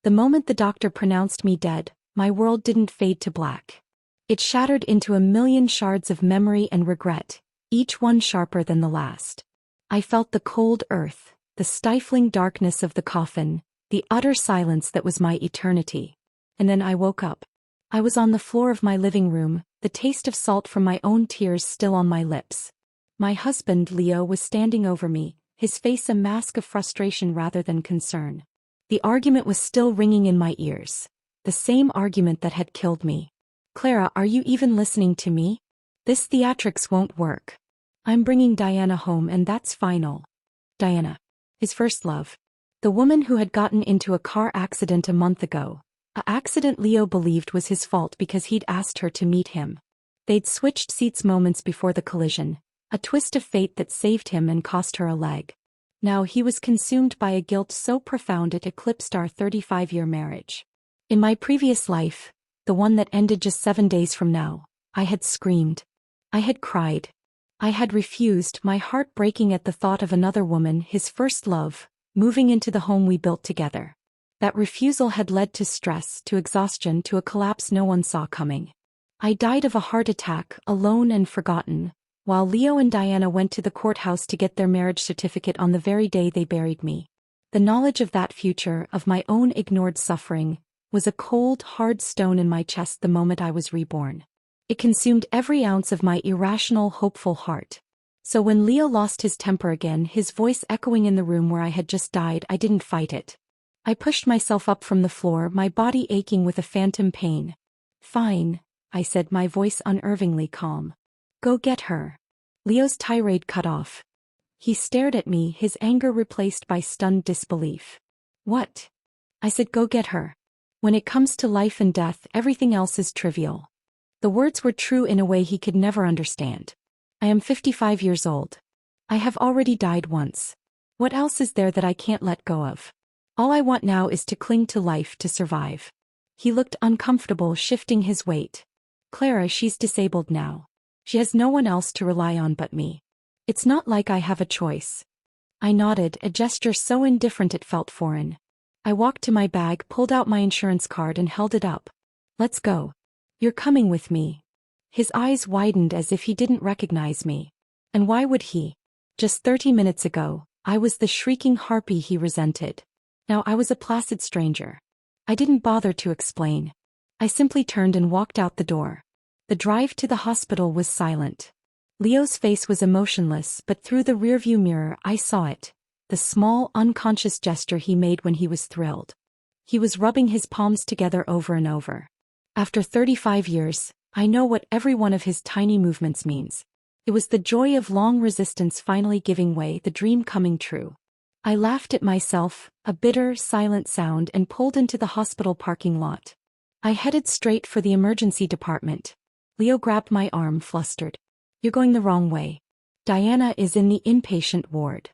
The moment the doctor pronounced me dead, my world didn't fade to black. It shattered into a million shards of memory and regret, each one sharper than the last. I felt the cold earth, the stifling darkness of the coffin, the utter silence that was my eternity. And then I woke up. I was on the floor of my living room, the taste of salt from my own tears still on my lips. My husband, Leo, was standing over me, his face a mask of frustration rather than concern. The argument was still ringing in my ears. The same argument that had killed me. Clara, are you even listening to me? This theatrics won't work. I'm bringing Diana home and that's final. Diana. His first love. The woman who had gotten into a car accident a month ago. An accident Leo believed was his fault because he'd asked her to meet him. They'd switched seats moments before the collision, a twist of fate that saved him and cost her a leg. Now he was consumed by a guilt so profound it eclipsed our 35-year marriage. In my previous life, the one that ended just 7 days from now, I had screamed. I had cried. I had refused, my heart breaking at the thought of another woman, his first love, moving into the home we built together. That refusal had led to stress, to exhaustion, to a collapse no one saw coming. I died of a heart attack, alone and forgotten, while Leo and Diana went to the courthouse to get their marriage certificate on the very day they buried me. The knowledge of that future, of my own ignored suffering, was a cold, hard stone in my chest the moment I was reborn. It consumed every ounce of my irrational, hopeful heart. So when Leo lost his temper again, his voice echoing in the room where I had just died, I didn't fight it. I pushed myself up from the floor, my body aching with a phantom pain. Fine, I said, my voice unervingly calm. Go get her. Leo's tirade cut off. He stared at me, his anger replaced by stunned disbelief. What? I said, go get her. When it comes to life and death, everything else is trivial. The words were true in a way he could never understand. I am 55 years old. I have already died once. What else is there that I can't let go of? All I want now is to cling to life, to survive. He looked uncomfortable, shifting his weight. Clara, she's disabled now. She has no one else to rely on but me. It's not like I have a choice. I nodded, a gesture so indifferent it felt foreign. I walked to my bag, pulled out my insurance card and held it up. Let's go. You're coming with me. His eyes widened as if he didn't recognize me. And why would he? Just 30 minutes ago, I was the shrieking harpy he resented. Now I was a placid stranger. I didn't bother to explain. I simply turned and walked out the door. The drive to the hospital was silent. Leo's face was emotionless, but through the rearview mirror I saw it. The small, unconscious gesture he made when he was thrilled. He was rubbing his palms together over and over. After 35 years, I know what every one of his tiny movements means. It was the joy of long resistance finally giving way, the dream coming true. I laughed at myself, a bitter, silent sound, and pulled into the hospital parking lot. I headed straight for the emergency department. Leo grabbed my arm, flustered. You're going the wrong way. Diana is in the inpatient ward.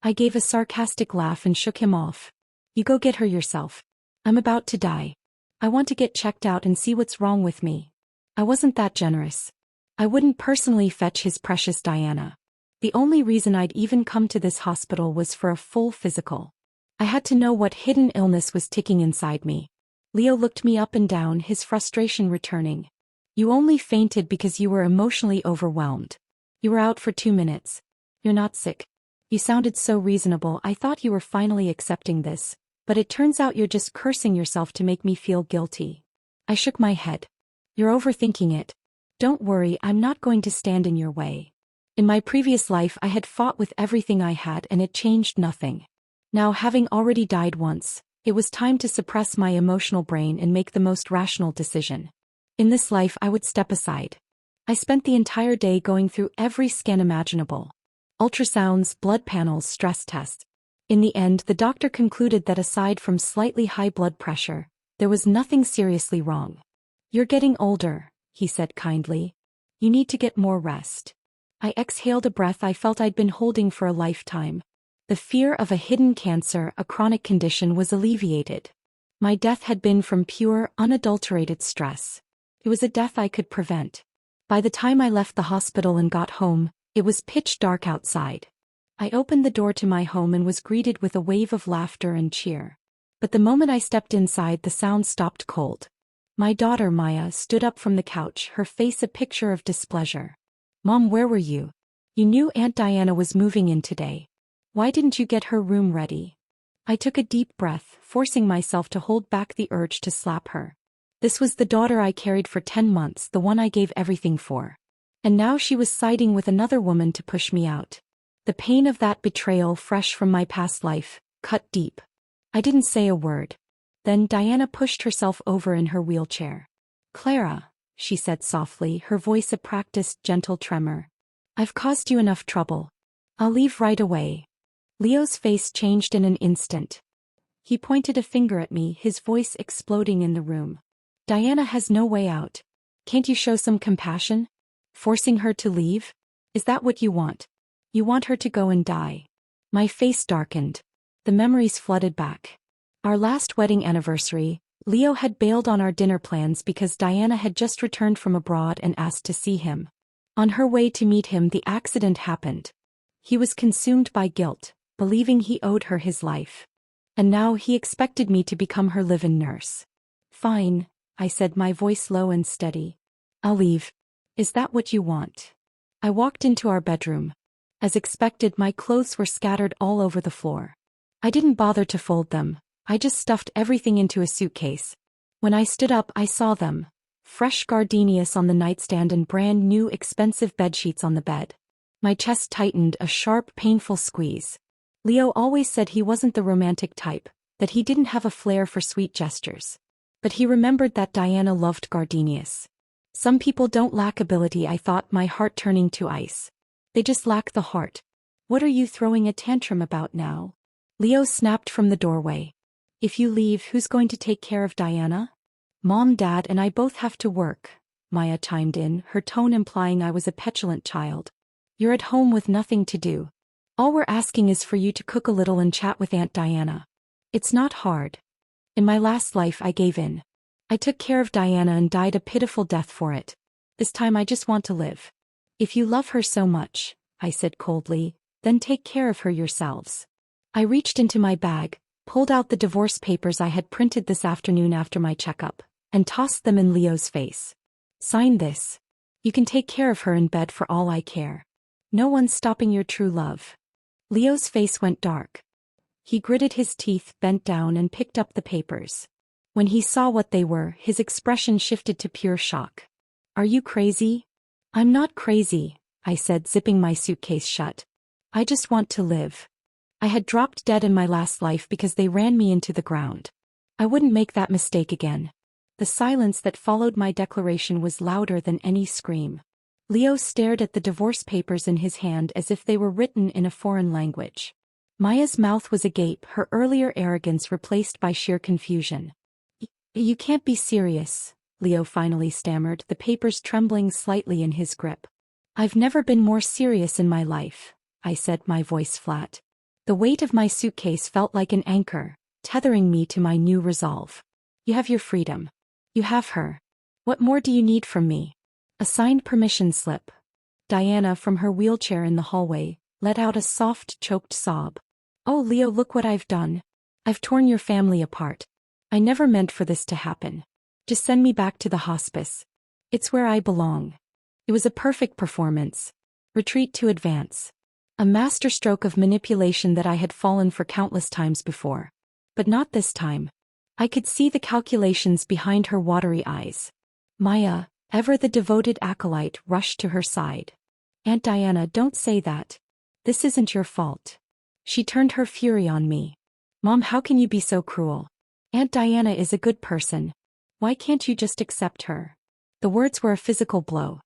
I gave a sarcastic laugh and shook him off. You go get her yourself. I'm about to die. I want to get checked out and see what's wrong with me. I wasn't that generous. I wouldn't personally fetch his precious Diana. The only reason I'd even come to this hospital was for a full physical. I had to know what hidden illness was ticking inside me. Leo looked me up and down, his frustration returning. You only fainted because you were emotionally overwhelmed. You were out for 2 minutes. You're not sick. You sounded so reasonable, I thought you were finally accepting this, but it turns out you're just cursing yourself to make me feel guilty. I shook my head. You're overthinking it. Don't worry, I'm not going to stand in your way. In my previous life I had fought with everything I had and it changed nothing. Now, having already died once, it was time to suppress my emotional brain and make the most rational decision. In this life I would step aside. I spent the entire day going through every scan imaginable. Ultrasounds, blood panels, stress tests. In the end, the doctor concluded that aside from slightly high blood pressure, there was nothing seriously wrong. You're getting older, he said kindly. You need to get more rest. I exhaled a breath I felt I'd been holding for a lifetime. The fear of a hidden cancer, a chronic condition, was alleviated. My death had been from pure, unadulterated stress. It was a death I could prevent. By the time I left the hospital and got home, it was pitch dark outside. I opened the door to my home and was greeted with a wave of laughter and cheer. But the moment I stepped inside, the sound stopped cold. My daughter Maya stood up from the couch, her face a picture of displeasure. "Mom, where were you? You knew Aunt Diana was moving in today. Why didn't you get her room ready?" I took a deep breath, forcing myself to hold back the urge to slap her. This was the daughter I carried for 10 months, the one I gave everything for. And now she was siding with another woman to push me out. The pain of that betrayal, fresh from my past life, cut deep. I didn't say a word. Then Diana pushed herself over in her wheelchair. "Clara," she said softly, her voice a practiced, gentle tremor. "I've caused you enough trouble. I'll leave right away." Leo's face changed in an instant. He pointed a finger at me, his voice exploding in the room. "Diana has no way out. Can't you show some compassion? Forcing her to leave? Is that what you want? You want her to go and die?" My face darkened. The memories flooded back. Our last wedding anniversary, Leo had bailed on our dinner plans because Diana had just returned from abroad and asked to see him. On her way to meet him, the accident happened. He was consumed by guilt, believing he owed her his life. And now he expected me to become her live-in nurse. "Fine," I said, my voice low and steady. "I'll leave. Is that what you want?" I walked into our bedroom. As expected, my clothes were scattered all over the floor. I didn't bother to fold them. I just stuffed everything into a suitcase. When I stood up, I saw them. Fresh gardenias on the nightstand and brand new expensive bedsheets on the bed. My chest tightened, a sharp, painful squeeze. Leo always said he wasn't the romantic type, that he didn't have a flair for sweet gestures. But he remembered that Diana loved gardenias. Some people don't lack ability, I thought, my heart turning to ice. They just lack the heart. "What are you throwing a tantrum about now?" Leo snapped from the doorway. "If you leave, who's going to take care of Diana?" "Mom, Dad, and I both have to work," Maya chimed in, her tone implying I was a petulant child. "You're at home with nothing to do. All we're asking is for you to cook a little and chat with Aunt Diana. It's not hard. In my last life, I gave in. I took care of Diana and died a pitiful death for it. This time I just want to live. If you love her so much," I said coldly, "then take care of her yourselves." I reached into my bag, pulled out the divorce papers I had printed this afternoon after my checkup, and tossed them in Leo's face. "Sign this. You can take care of her in bed for all I care. No one's stopping your true love." Leo's face went dark. He gritted his teeth, bent down, and picked up the papers. When he saw what they were, his expression shifted to pure shock. "Are you crazy?" "I'm not crazy," I said, zipping my suitcase shut. "I just want to live. I had dropped dead in my last life because they ran me into the ground. I wouldn't make that mistake again." The silence that followed my declaration was louder than any scream. Leo stared at the divorce papers in his hand as if they were written in a foreign language. Maya's mouth was agape, her earlier arrogance replaced by sheer confusion. You can't be serious," Leo finally stammered, the papers trembling slightly in his grip. "I've never been more serious in my life," I said, my voice flat. The weight of my suitcase felt like an anchor, tethering me to my new resolve. "You have your freedom. You have her. What more do you need from me?" A signed permission slip. Diana, from her wheelchair in the hallway, let out a soft, choked sob. "Oh, Leo, look what I've done. I've torn your family apart. I never meant for this to happen. Just send me back to the hospice. It's where I belong." It was a perfect performance. Retreat to advance. A masterstroke of manipulation that I had fallen for countless times before. But not this time. I could see the calculations behind her watery eyes. Maya, ever the devoted acolyte, rushed to her side. "Aunt Diana, don't say that. This isn't your fault." She turned her fury on me. "Mom, how can you be so cruel? Aunt Diana is a good person. Why can't you just accept her?" The words were a physical blow.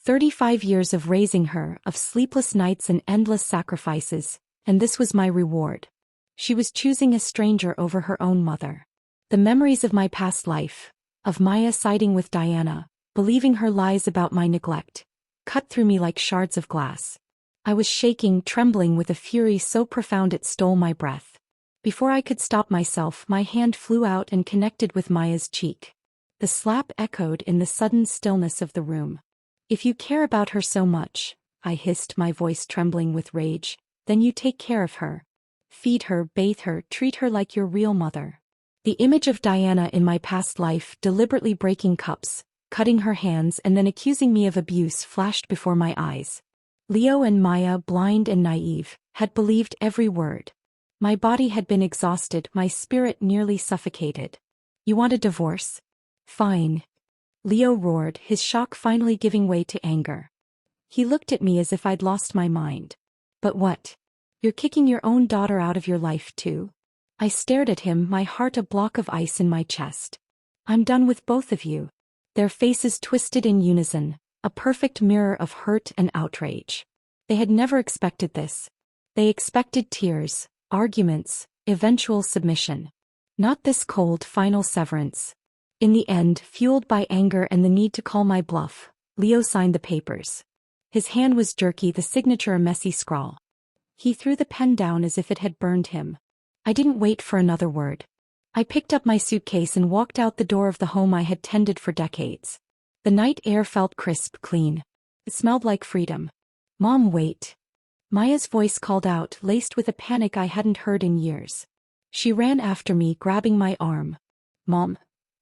35 years of raising her, of sleepless nights and endless sacrifices, and this was my reward. She was choosing a stranger over her own mother. The memories of my past life, of Maya siding with Diana, believing her lies about my neglect, cut through me like shards of glass. I was shaking, trembling with a fury so profound it stole my breath. Before I could stop myself, my hand flew out and connected with Maya's cheek. The slap echoed in the sudden stillness of the room. "If you care about her so much," I hissed, my voice trembling with rage, "then you take care of her. Feed her, bathe her, treat her like your real mother. The image of Diana in my past life deliberately breaking cups, cutting her hands and then accusing me of abuse flashed before my eyes. Leo and Maya, blind and naive, had believed every word. My body had been exhausted, my spirit nearly suffocated. You want a divorce? Fine. Leo roared, his shock finally giving way to anger. He looked at me as if I'd lost my mind. But what? You're kicking your own daughter out of your life too? I stared at him, my heart a block of ice in my chest. I'm done with both of you. Their faces twisted in unison, a perfect mirror of hurt and outrage. They had never expected this. They expected tears, arguments, eventual submission. Not this cold, final severance. In the end, fueled by anger and the need to call my bluff, Leo signed the papers. His hand was jerky, the signature a messy scrawl. He threw the pen down as if it had burned him. I didn't wait for another word. I picked up my suitcase and walked out the door of the home I had tended for decades. The night air felt crisp, clean. It smelled like freedom. Mom, wait. Maya's voice called out, laced with a panic I hadn't heard in years. She ran after me, grabbing my arm. Mom,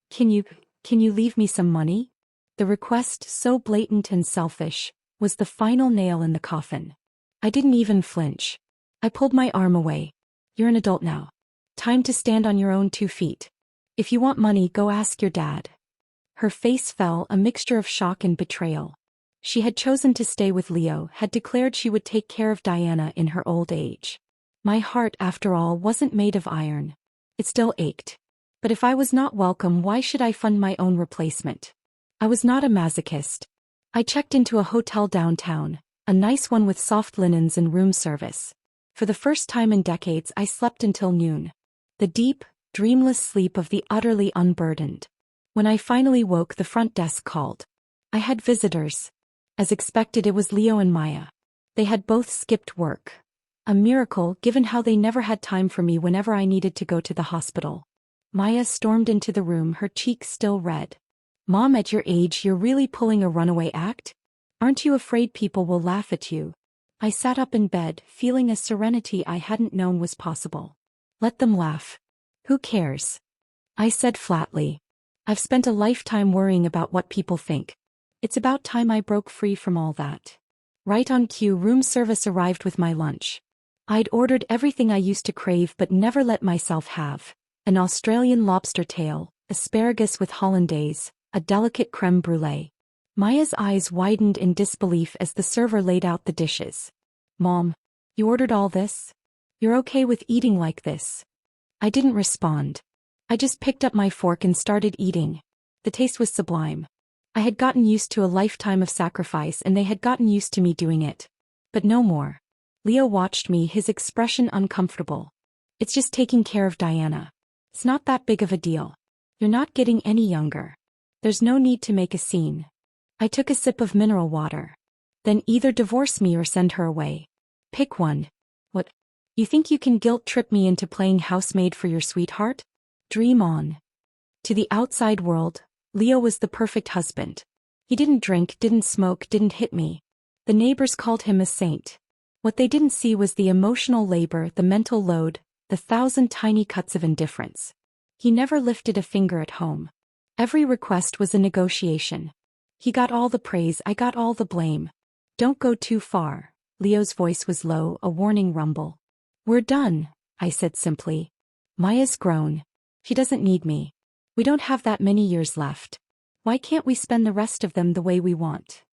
can you leave me some money? The request, so blatant and selfish, was the final nail in the coffin. I didn't even flinch. I pulled my arm away. You're an adult now. Time to stand on your own 2 feet. If you want money, go ask your dad. Her face fell, a mixture of shock and betrayal. She had chosen to stay with Leo, had declared she would take care of Diana in her old age. My heart, after all, wasn't made of iron. It still ached. But if I was not welcome, why should I fund my own replacement? I was not a masochist. I checked into a hotel downtown, a nice one with soft linens and room service. For the first time in decades, I slept until noon. The deep, dreamless sleep of the utterly unburdened. When I finally woke, the front desk called. I had visitors. As expected, it was Leo and Maya. They had both skipped work. A miracle, given how they never had time for me whenever I needed to go to the hospital. Maya stormed into the room, her cheeks still red. Mom, at your age, you're really pulling a runaway act? Aren't you afraid people will laugh at you? I sat up in bed, feeling a serenity I hadn't known was possible. Let them laugh. Who cares? I said flatly. I've spent a lifetime worrying about what people think. It's about time I broke free from all that. Right on cue, room service arrived with my lunch. I'd ordered everything I used to crave but never let myself have. An Australian lobster tail, asparagus with hollandaise, a delicate creme brulee. Maya's eyes widened in disbelief as the server laid out the dishes. Mom, you ordered all this? You're okay with eating like this? I didn't respond. I just picked up my fork and started eating. The taste was sublime. I had gotten used to a lifetime of sacrifice and they had gotten used to me doing it. But no more. Leo watched me, his expression uncomfortable. It's just taking care of Diana. It's not that big of a deal. You're not getting any younger. There's no need to make a scene. I took a sip of mineral water. Then either divorce me or send her away. Pick one. What? You think you can guilt trip me into playing housemaid for your sweetheart? Dream on. To the outside world, Leo was the perfect husband. He didn't drink, didn't smoke, didn't hit me. The neighbors called him a saint. What they didn't see was the emotional labor, the mental load, the 1,000 tiny cuts of indifference. He never lifted a finger at home. Every request was a negotiation. He got all the praise, I got all the blame. Don't go too far. Leo's voice was low, a warning rumble. We're done, I said simply. Maya's grown. She doesn't need me. We don't have that many years left. Why can't we spend the rest of them the way we want?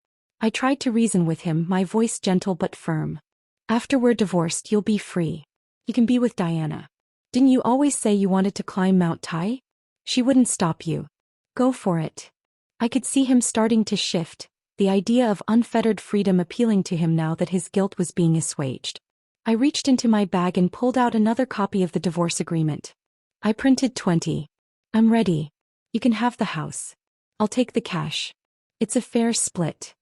I tried to reason with him, my voice gentle but firm. After we're divorced, you'll be free. You can be with Diana. Didn't you always say you wanted to climb Mount Tai? She wouldn't stop you. Go for it. I could see him starting to shift, the idea of unfettered freedom appealing to him now that his guilt was being assuaged. I reached into my bag and pulled out another copy of the divorce agreement. I printed 20. I'm ready. You can have the house. I'll take the cash. It's a fair split.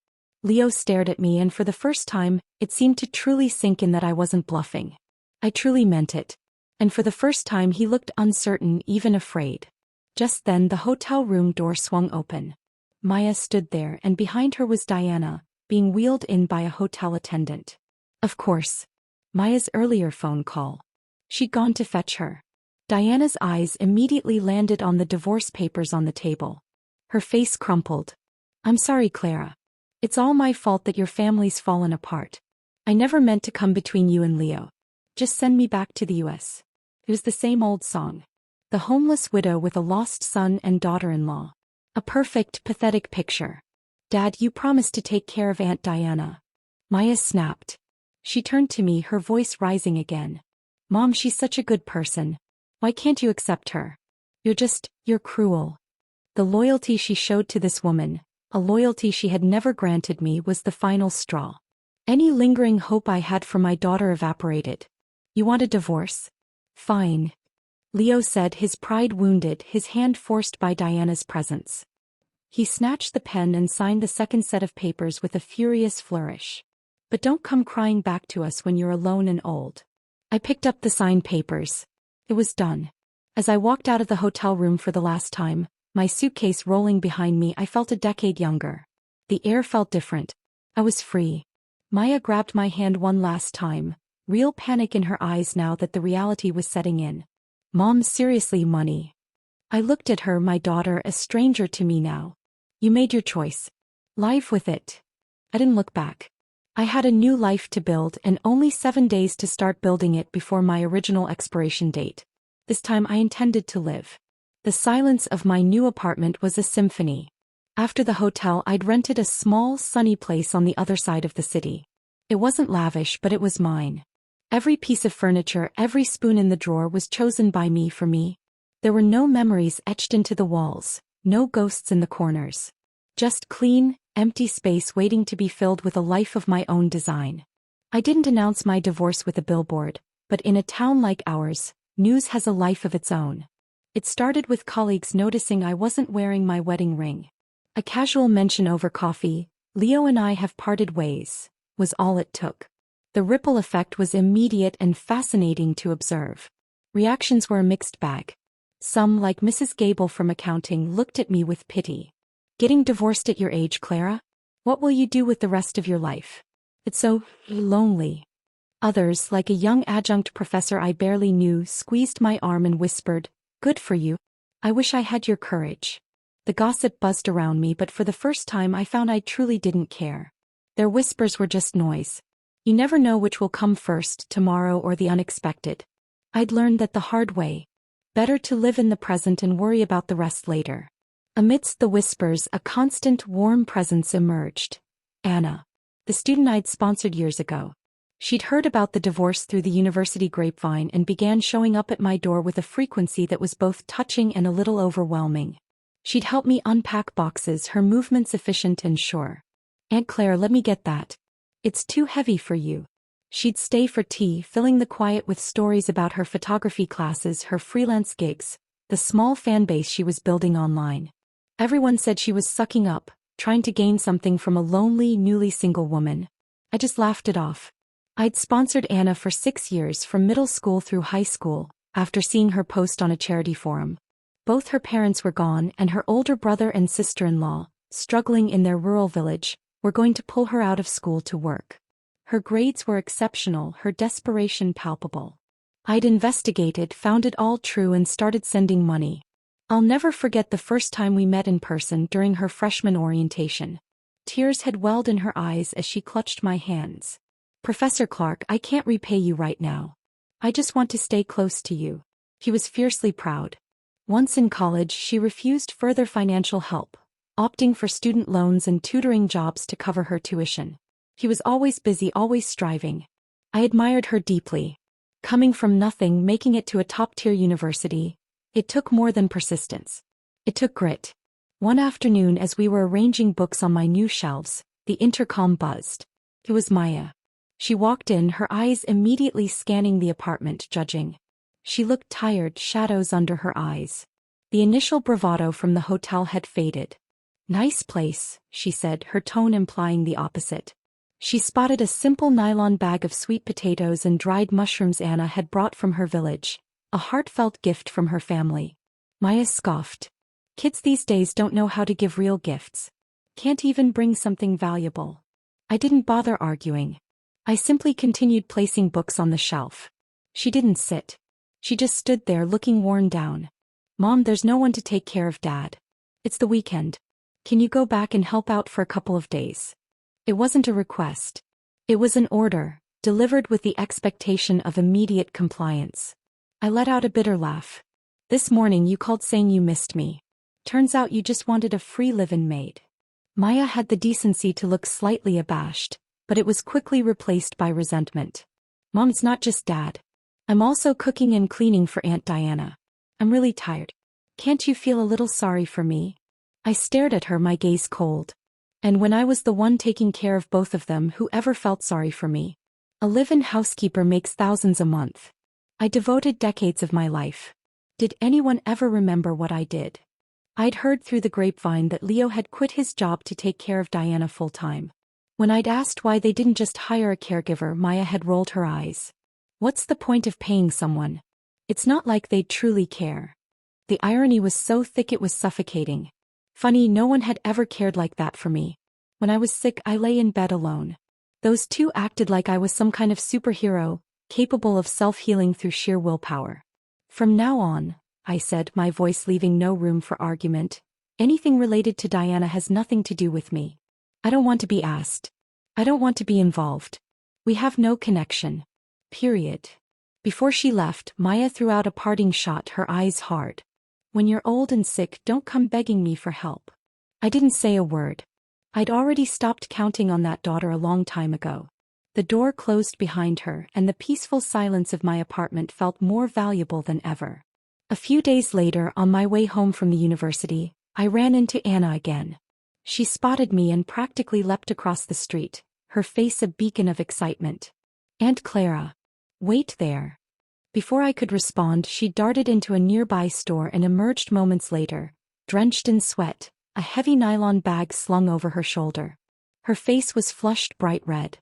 Leo stared at me and for the first time, it seemed to truly sink in that I wasn't bluffing. I truly meant it. And for the first time he looked uncertain, even afraid. Just then the hotel room door swung open. Maya stood there and behind her was Diana, being wheeled in by a hotel attendant. Of course. Maya's earlier phone call. She'd gone to fetch her. Diana's eyes immediately landed on the divorce papers on the table. Her face crumpled. I'm sorry, Clara. It's all my fault that your family's fallen apart. I never meant to come between you and Leo. Just send me back to the US. It was the same old song. The homeless widow with a lost son and daughter-in-law. A perfect, pathetic picture. Dad, you promised to take care of Aunt Diana. Maya snapped. She turned to me, her voice rising again. Mom, she's such a good person. Why can't you accept her? You're cruel. The loyalty she showed to this woman, a loyalty she had never granted me, was the final straw. Any lingering hope I had for my daughter evaporated. You want a divorce? Fine. Leo said, his pride wounded, his hand forced by Diana's presence. He snatched the pen and signed the second set of papers with a furious flourish. But don't come crying back to us when you're alone and old. I picked up the signed papers. It was done. As I walked out of the hotel room for the last time, my suitcase rolling behind me, I felt a decade younger. The air felt different. I was free. Maya grabbed my hand one last time, real panic in her eyes now that the reality was setting in. Mom, seriously, money. I looked at her, my daughter, a stranger to me now. You made your choice. Live with it. I didn't look back. I had a new life to build and only 7 days to start building it before my original expiration date. This time I intended to live. The silence of my new apartment was a symphony. After the hotel, I'd rented a small, sunny place on the other side of the city. It wasn't lavish, but it was mine. Every piece of furniture, every spoon in the drawer was chosen by me for me. There were no memories etched into the walls, no ghosts in the corners. Just clean, empty space waiting to be filled with a life of my own design. I didn't announce my divorce with a billboard, but in a town like ours, news has a life of its own. It started with colleagues noticing I wasn't wearing my wedding ring. A casual mention over coffee, Leo and I have parted ways, was all it took. The ripple effect was immediate and fascinating to observe. Reactions were a mixed bag. Some, like Mrs. Gable from accounting, looked at me with pity. Getting divorced at your age, Clara? What will you do with the rest of your life? It's so lonely. Others, like a young adjunct professor I barely knew, squeezed my arm and whispered, "Good for you. I wish I had your courage." The gossip buzzed around me, but for the first time I found I truly didn't care. Their whispers were just noise. You never know which will come first, tomorrow or the unexpected. I'd learned that the hard way. Better to live in the present and worry about the rest later. Amidst the whispers, a constant, warm presence emerged. Anna. The student I'd sponsored years ago. She'd heard about the divorce through the university grapevine and began showing up at my door with a frequency that was both touching and a little overwhelming. She'd help me unpack boxes, her movements efficient and sure. "Aunt Claire, let me get that. It's too heavy for you." She'd stay for tea, filling the quiet with stories about her photography classes, her freelance gigs, the small fan base she was building online. Everyone said she was sucking up, trying to gain something from a lonely, newly single woman. I just laughed it off. I'd sponsored Anna for 6 years, from middle school through high school, after seeing her post on a charity forum. Both her parents were gone, and her older brother and sister-in-law, struggling in their rural village, were going to pull her out of school to work. Her grades were exceptional, her desperation palpable. I'd investigated, found it all true, and started sending money. I'll never forget the first time we met in person during her freshman orientation. Tears had welled in her eyes as she clutched my hands. "Professor Clark, I can't repay you right now. I just want to stay close to you." He was fiercely proud. Once in college, she refused further financial help, opting for student loans and tutoring jobs to cover her tuition. He was always busy, always striving. I admired her deeply. Coming from nothing, making it to a top-tier university, it took more than persistence. It took grit. One afternoon, as we were arranging books on my new shelves, the intercom buzzed. It was Maya. She walked in, her eyes immediately scanning the apartment, judging. She looked tired, shadows under her eyes. The initial bravado from the hotel had faded. "Nice place," she said, her tone implying the opposite. She spotted a simple nylon bag of sweet potatoes and dried mushrooms Anna had brought from her village, a heartfelt gift from her family. Maya scoffed. "Kids these days don't know how to give real gifts. Can't even bring something valuable." I didn't bother arguing. I simply continued placing books on the shelf. She didn't sit. She just stood there looking worn down. Mom, there's no one to take care of Dad. It's the weekend. Can you go back and help out for a couple of days? It wasn't a request. It was an order, delivered with the expectation of immediate compliance. I let out a bitter laugh. This morning you called saying you missed me. Turns out you just wanted a free live-in maid. Maya had the decency to look slightly abashed, but it was quickly replaced by resentment. Mom, it's not just Dad. I'm also cooking and cleaning for Aunt Diana. I'm really tired. Can't you feel a little sorry for me? I stared at her, my gaze cold. And when I was the one taking care of both of them, who ever felt sorry for me? A live-in housekeeper makes thousands a month. I devoted decades of my life. Did anyone ever remember what I did? I'd heard through the grapevine that Leo had quit his job to take care of Diana full-time. When I'd asked why they didn't just hire a caregiver, Maya had rolled her eyes. What's the point of paying someone? It's not like they'd truly care. The irony was so thick it was suffocating. Funny, no one had ever cared like that for me. When I was sick, I lay in bed alone. Those two acted like I was some kind of superhero, capable of self-healing through sheer willpower. From now on, I said, my voice leaving no room for argument, anything related to Diana has nothing to do with me. I don't want to be asked. I don't want to be involved. We have no connection. Period. Before she left, Maya threw out a parting shot, her eyes hard. When you're old and sick, don't come begging me for help. I didn't say a word. I'd already stopped counting on that daughter a long time ago. The door closed behind her, and the peaceful silence of my apartment felt more valuable than ever. A few days later, on my way home from the university, I ran into Anna again. She spotted me and practically leapt across the street, her face a beacon of excitement. Aunt Clara. Wait there. Before I could respond, she darted into a nearby store and emerged moments later, drenched in sweat, a heavy nylon bag slung over her shoulder. Her face was flushed bright red.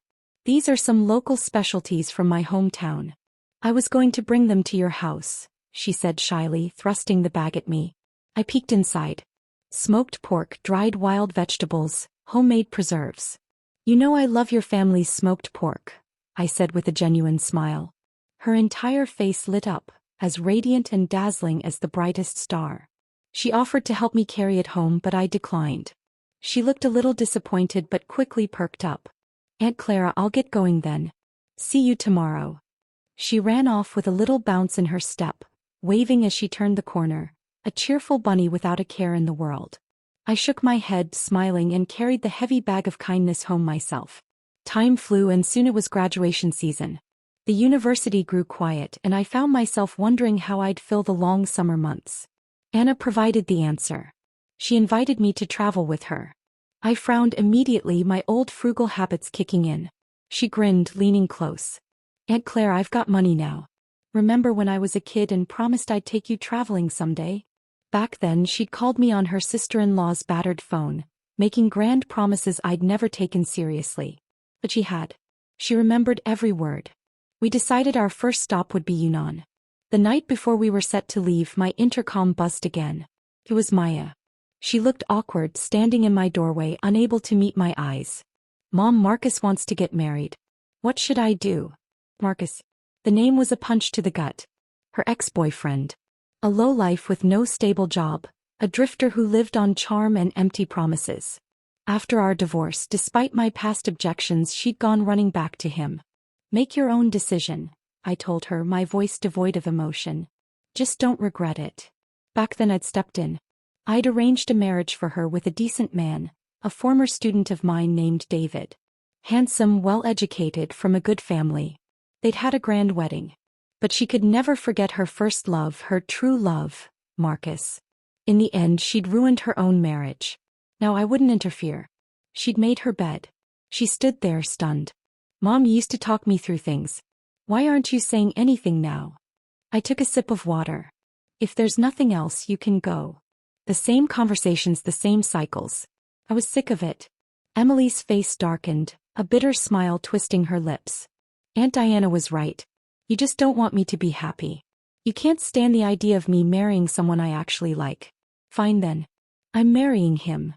These are some local specialties from my hometown. I was going to bring them to your house, she said shyly, thrusting the bag at me. I peeked inside. Smoked pork, dried wild vegetables, homemade preserves. You know I love your family's smoked pork, I said with a genuine smile. Her entire face lit up, as radiant and dazzling as the brightest star. She offered to help me carry it home, but I declined. She looked a little disappointed but quickly perked up. Aunt Clara, I'll get going then. See you tomorrow. She ran off with a little bounce in her step, waving as she turned the corner, a cheerful bunny without a care in the world. I shook my head, smiling, and carried the heavy bag of kindness home myself. Time flew, and soon it was graduation season. The university grew quiet, and I found myself wondering how I'd fill the long summer months. Anna provided the answer. She invited me to travel with her. I frowned immediately, my old frugal habits kicking in. She grinned, leaning close. Aunt Claire, I've got money now. Remember when I was a kid and promised I'd take you traveling someday? Back then, she'd called me on her sister-in-law's battered phone, making grand promises I'd never taken seriously. But she had. She remembered every word. We decided our first stop would be Yunnan. The night before we were set to leave, my intercom buzzed again. It was Maya. She looked awkward, standing in my doorway, unable to meet my eyes. Mom, Marcus wants to get married. What should I do? Marcus. The name was a punch to the gut. Her ex-boyfriend. A lowlife with no stable job, a drifter who lived on charm and empty promises. After our divorce, despite my past objections, she'd gone running back to him. Make your own decision, I told her, my voice devoid of emotion. Just don't regret it. Back then I'd stepped in. I'd arranged a marriage for her with a decent man, a former student of mine named David. Handsome, well-educated, from a good family. They'd had a grand wedding. But she could never forget her first love, her true love, Marcus. In the end, she'd ruined her own marriage. Now I wouldn't interfere. She'd made her bed. She stood there, stunned. Mom used to talk me through things. Why aren't you saying anything now? I took a sip of water. If there's nothing else, you can go. The same conversations, the same cycles. I was sick of it. Emily's face darkened, a bitter smile twisting her lips. Aunt Diana was right. You just don't want me to be happy. You can't stand the idea of me marrying someone I actually like. Fine then. I'm marrying him.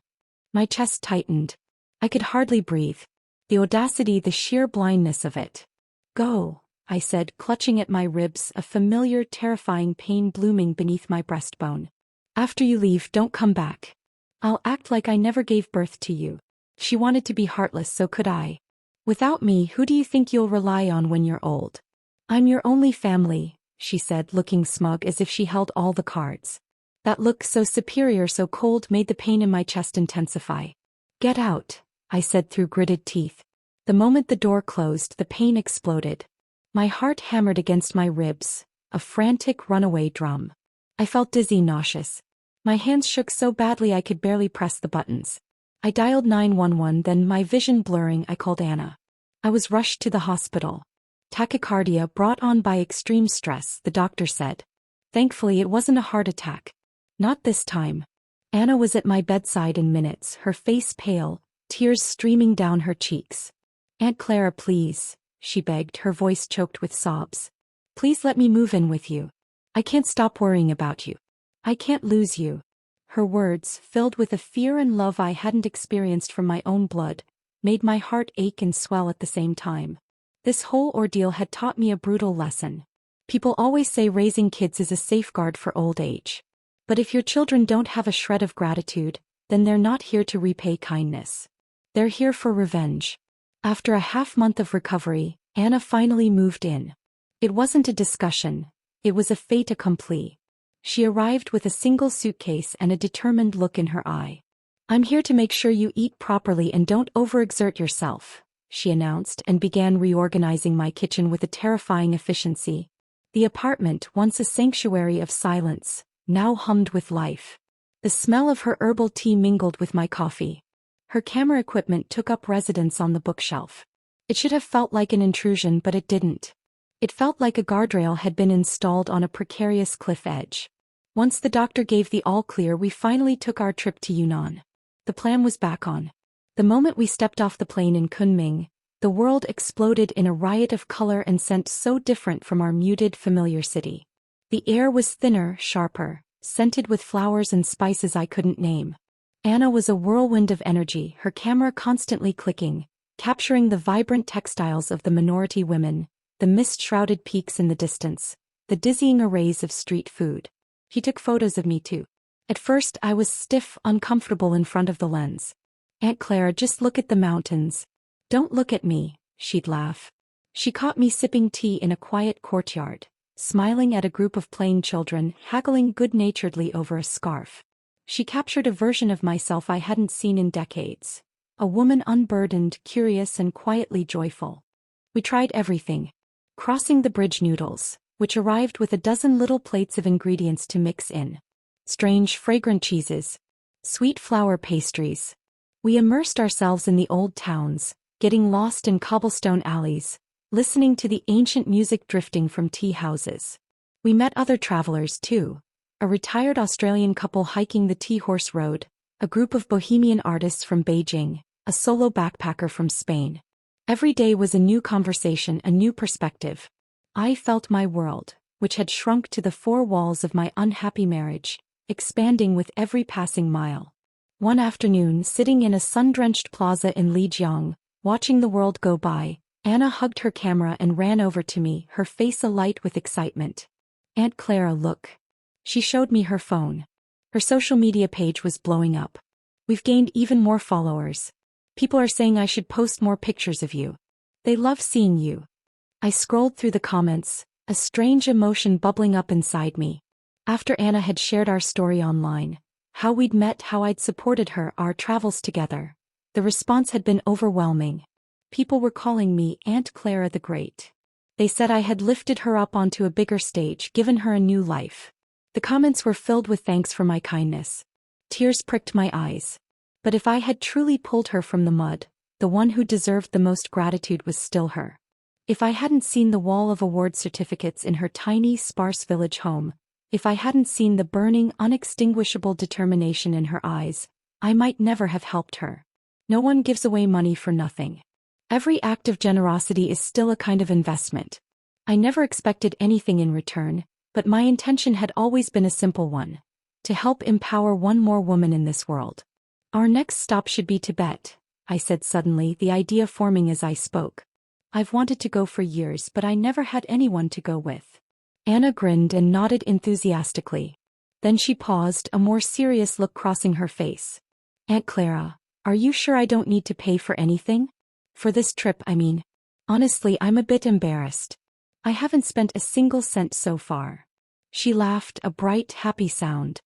My chest tightened. I could hardly breathe. The audacity, the sheer blindness of it. Go. I said, clutching at my ribs, a familiar, terrifying pain blooming beneath my breastbone. After you leave, don't come back. I'll act like I never gave birth to you. She wanted to be heartless, so could I. Without me, who do you think you'll rely on when you're old? I'm your only family, she said, looking smug as if she held all the cards. That look, so superior, so cold, made the pain in my chest intensify. Get out, I said through gritted teeth. The moment the door closed, the pain exploded. My heart hammered against my ribs, a frantic runaway drum. I felt dizzy, nauseous. My hands shook so badly I could barely press the buttons. I dialed 911, then, my vision blurring, I called Anna. I was rushed to the hospital. Tachycardia brought on by extreme stress, the doctor said. Thankfully, it wasn't a heart attack. Not this time. Anna was at my bedside in minutes, her face pale, tears streaming down her cheeks. Aunt Clara, please, she begged, her voice choked with sobs. Please let me move in with you. I can't stop worrying about you. I can't lose you. Her words, filled with a fear and love I hadn't experienced from my own blood, made my heart ache and swell at the same time. This whole ordeal had taught me a brutal lesson. People always say raising kids is a safeguard for old age. But if your children don't have a shred of gratitude, then they're not here to repay kindness. They're here for revenge. After a half-month of recovery, Anna finally moved in. It wasn't a discussion, it was a fait accompli. She arrived with a single suitcase and a determined look in her eye. I'm here to make sure you eat properly and don't overexert yourself, she announced, and began reorganizing my kitchen with a terrifying efficiency. The apartment, once a sanctuary of silence, now hummed with life. The smell of her herbal tea mingled with my coffee. Her camera equipment took up residence on the bookshelf. It should have felt like an intrusion, but it didn't. It felt like a guardrail had been installed on a precarious cliff edge. Once the doctor gave the all-clear, we finally took our trip to Yunnan. The plan was back on. The moment we stepped off the plane in Kunming, the world exploded in a riot of color and scent so different from our muted, familiar city. The air was thinner, sharper, scented with flowers and spices I couldn't name. Anna was a whirlwind of energy, her camera constantly clicking, capturing the vibrant textiles of the minority women, the mist-shrouded peaks in the distance, the dizzying arrays of street food. He took photos of me too. At first I was stiff, uncomfortable in front of the lens. Aunt Clara, just look at the mountains. Don't look at me, she'd laugh. She caught me sipping tea in a quiet courtyard, smiling at a group of playing children, haggling good-naturedly over a scarf. She captured a version of myself I hadn't seen in decades. A woman unburdened, curious, and quietly joyful. We tried everything. Crossing the bridge noodles, which arrived with a dozen little plates of ingredients to mix in. Strange, fragrant cheeses. Sweet flour pastries. We immersed ourselves in the old towns, getting lost in cobblestone alleys, listening to the ancient music drifting from tea houses. We met other travelers too. A retired Australian couple hiking the Tea Horse Road, a group of bohemian artists from Beijing, a solo backpacker from Spain. Every day was a new conversation, a new perspective. I felt my world, which had shrunk to the four walls of my unhappy marriage, expanding with every passing mile. One afternoon, sitting in a sun-drenched plaza in Lijiang, watching the world go by, Anna hugged her camera and ran over to me, her face alight with excitement. Aunt Clara, look. She showed me her phone. Her social media page was blowing up. We've gained even more followers. People are saying I should post more pictures of you. They love seeing you. I scrolled through the comments, a strange emotion bubbling up inside me. After Anna had shared our story online, how we'd met, how I'd supported her, our travels together, the response had been overwhelming. People were calling me Aunt Clara the Great. They said I had lifted her up onto a bigger stage, given her a new life. The comments were filled with thanks for my kindness. Tears pricked my eyes. But if I had truly pulled her from the mud, the one who deserved the most gratitude was still her. If I hadn't seen the wall of award certificates in her tiny, sparse village home, if I hadn't seen the burning, unextinguishable determination in her eyes, I might never have helped her. No one gives away money for nothing. Every act of generosity is still a kind of investment. I never expected anything in return, but my intention had always been a simple one: to help empower one more woman in this world. Our next stop should be Tibet, I said suddenly, the idea forming as I spoke. I've wanted to go for years, but I never had anyone to go with. Anna grinned and nodded enthusiastically. Then she paused, a more serious look crossing her face. Aunt Clara, are you sure I don't need to pay for anything? For this trip, I mean. Honestly, I'm a bit embarrassed. I haven't spent a single cent so far. She laughed, a bright, happy sound.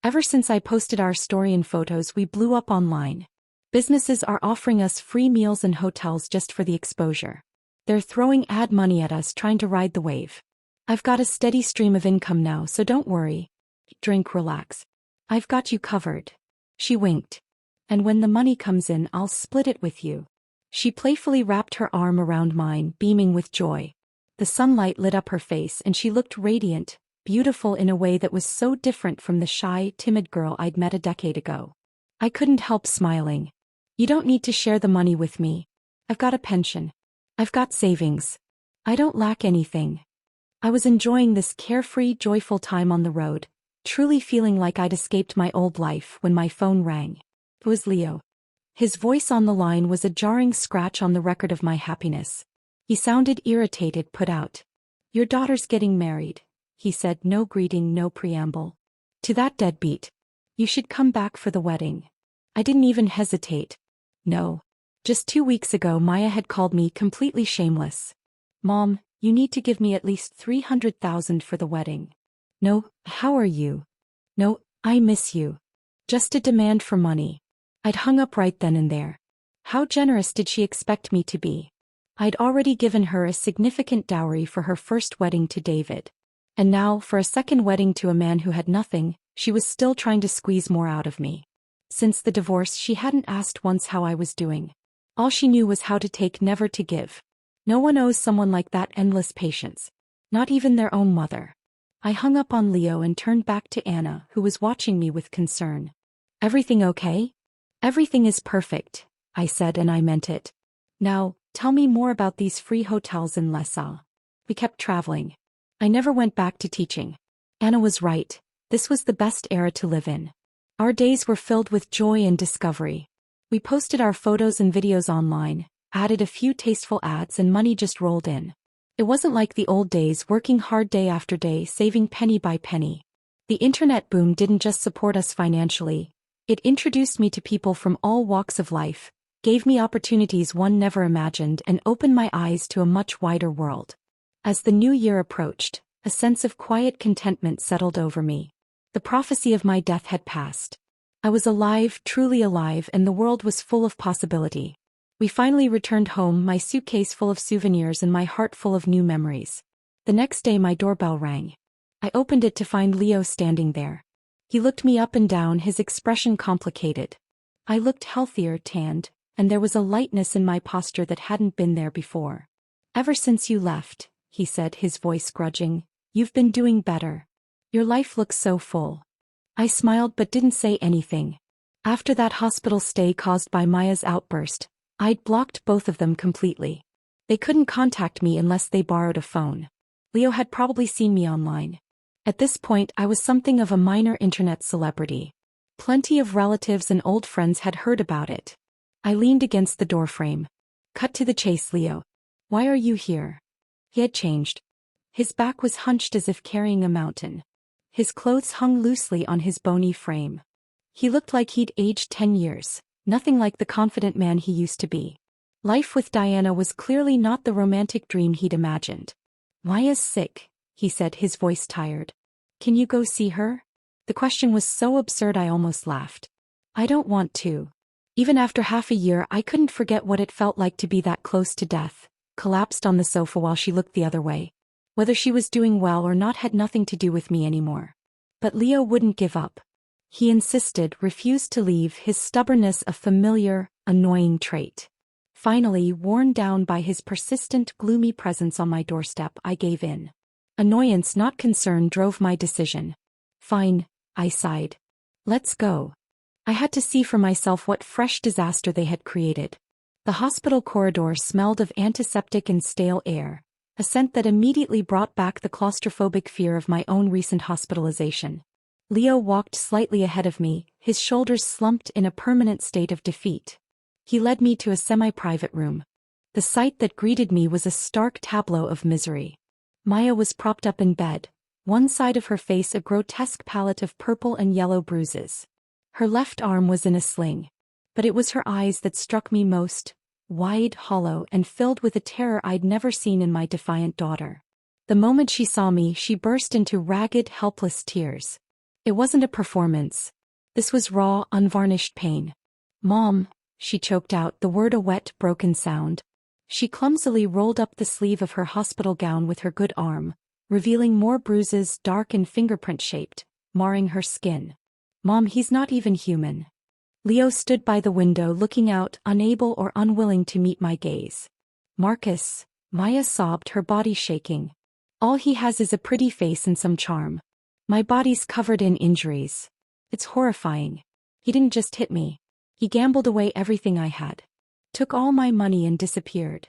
Ever since I posted our story and photos, we blew up online. Businesses are offering us free meals and hotels just for the exposure. They're throwing ad money at us, trying to ride the wave. I've got a steady stream of income now, so don't worry. Drink, relax. I've got you covered. She winked. And when the money comes in, I'll split it with you. She playfully wrapped her arm around mine, beaming with joy. The sunlight lit up her face and she looked radiant, beautiful in a way that was so different from the shy, timid girl I'd met a decade ago. I couldn't help smiling. You don't need to share the money with me. I've got a pension. I've got savings. I don't lack anything. I was enjoying this carefree, joyful time on the road, truly feeling like I'd escaped my old life when my phone rang. It was Leo. His voice on the line was a jarring scratch on the record of my happiness. He sounded irritated, put out. Your daughter's getting married, he said, no greeting, no preamble. To that deadbeat. You should come back for the wedding. I didn't even hesitate. No. Just 2 weeks ago Maya had called me completely shameless. Mom, you need to give me at least $300,000 for the wedding. No, how are you? No, I miss you. Just a demand for money. I'd hung up right then and there. How generous did she expect me to be? I'd already given her a significant dowry for her first wedding to David. And now, for a second wedding to a man who had nothing, she was still trying to squeeze more out of me. Since the divorce, she hadn't asked once how I was doing. All she knew was how to take, never to give. No one owes someone like that endless patience. Not even their own mother. I hung up on Leo and turned back to Anna, who was watching me with concern. Everything okay? Everything is perfect, I said, and I meant it. Now, tell me more about these free hotels in Lessa. We kept traveling. I never went back to teaching. Anna was right. This was the best era to live in. Our days were filled with joy and discovery. We posted our photos and videos online, added a few tasteful ads, and money just rolled in. It wasn't like the old days, working hard day after day, saving penny by penny. The internet boom didn't just support us financially. It introduced me to people from all walks of life, gave me opportunities one never imagined, and opened my eyes to a much wider world. As the new year approached, a sense of quiet contentment settled over me. The prophecy of my death had passed. I was alive, truly alive, and the world was full of possibility. We finally returned home, my suitcase full of souvenirs and my heart full of new memories. The next day my doorbell rang. I opened it to find Leo standing there. He looked me up and down, his expression complicated. I looked healthier, tanned, and there was a lightness in my posture that hadn't been there before. Ever since you left, he said, his voice grudging, you've been doing better. Your life looks so full. I smiled but didn't say anything. After that hospital stay caused by Maya's outburst, I'd blocked both of them completely. They couldn't contact me unless they borrowed a phone. Leo had probably seen me online. At this point, I was something of a minor internet celebrity. Plenty of relatives and old friends had heard about it. I leaned against the doorframe. Cut to the chase, Leo. Why are you here? He had changed. His back was hunched as if carrying a mountain. His clothes hung loosely on his bony frame. He looked like he'd aged 10 years, nothing like the confident man he used to be. Life with Diana was clearly not the romantic dream he'd imagined. Maya's sick, he said, his voice tired. Can you go see her? The question was so absurd I almost laughed. I don't want to. Even after half a year, I couldn't forget what it felt like to be that close to death, collapsed on the sofa while she looked the other way. Whether she was doing well or not had nothing to do with me anymore. But Leo wouldn't give up. He insisted, refused to leave, his stubbornness a familiar, annoying trait. Finally, worn down by his persistent, gloomy presence on my doorstep, I gave in. Annoyance, not concern, drove my decision. Fine, I sighed. Let's go. I had to see for myself what fresh disaster they had created. The hospital corridor smelled of antiseptic and stale air, a scent that immediately brought back the claustrophobic fear of my own recent hospitalization. Leo walked slightly ahead of me, his shoulders slumped in a permanent state of defeat. He led me to a semi-private room. The The sight that greeted me was a stark tableau of misery. Maya was propped up in bed, one side of her face a grotesque palette of purple and yellow bruises. Her left arm was in a sling. But it was her eyes that struck me most, wide, hollow, and filled with a terror I'd never seen in my defiant daughter. The moment she saw me, she burst into ragged, helpless tears. It wasn't a performance. This was raw, unvarnished pain. "Mom," she choked out, the word a wet, broken sound. She clumsily rolled up the sleeve of her hospital gown with her good arm, revealing more bruises, dark and fingerprint-shaped, marring her skin. "Mom, he's not even human." Leo stood by the window looking out, unable or unwilling to meet my gaze. "Marcus," Maya sobbed, her body shaking. "All he has is a pretty face and some charm. My body's covered in injuries. It's horrifying. He didn't just hit me. He gambled away everything I had. Took all my money and disappeared."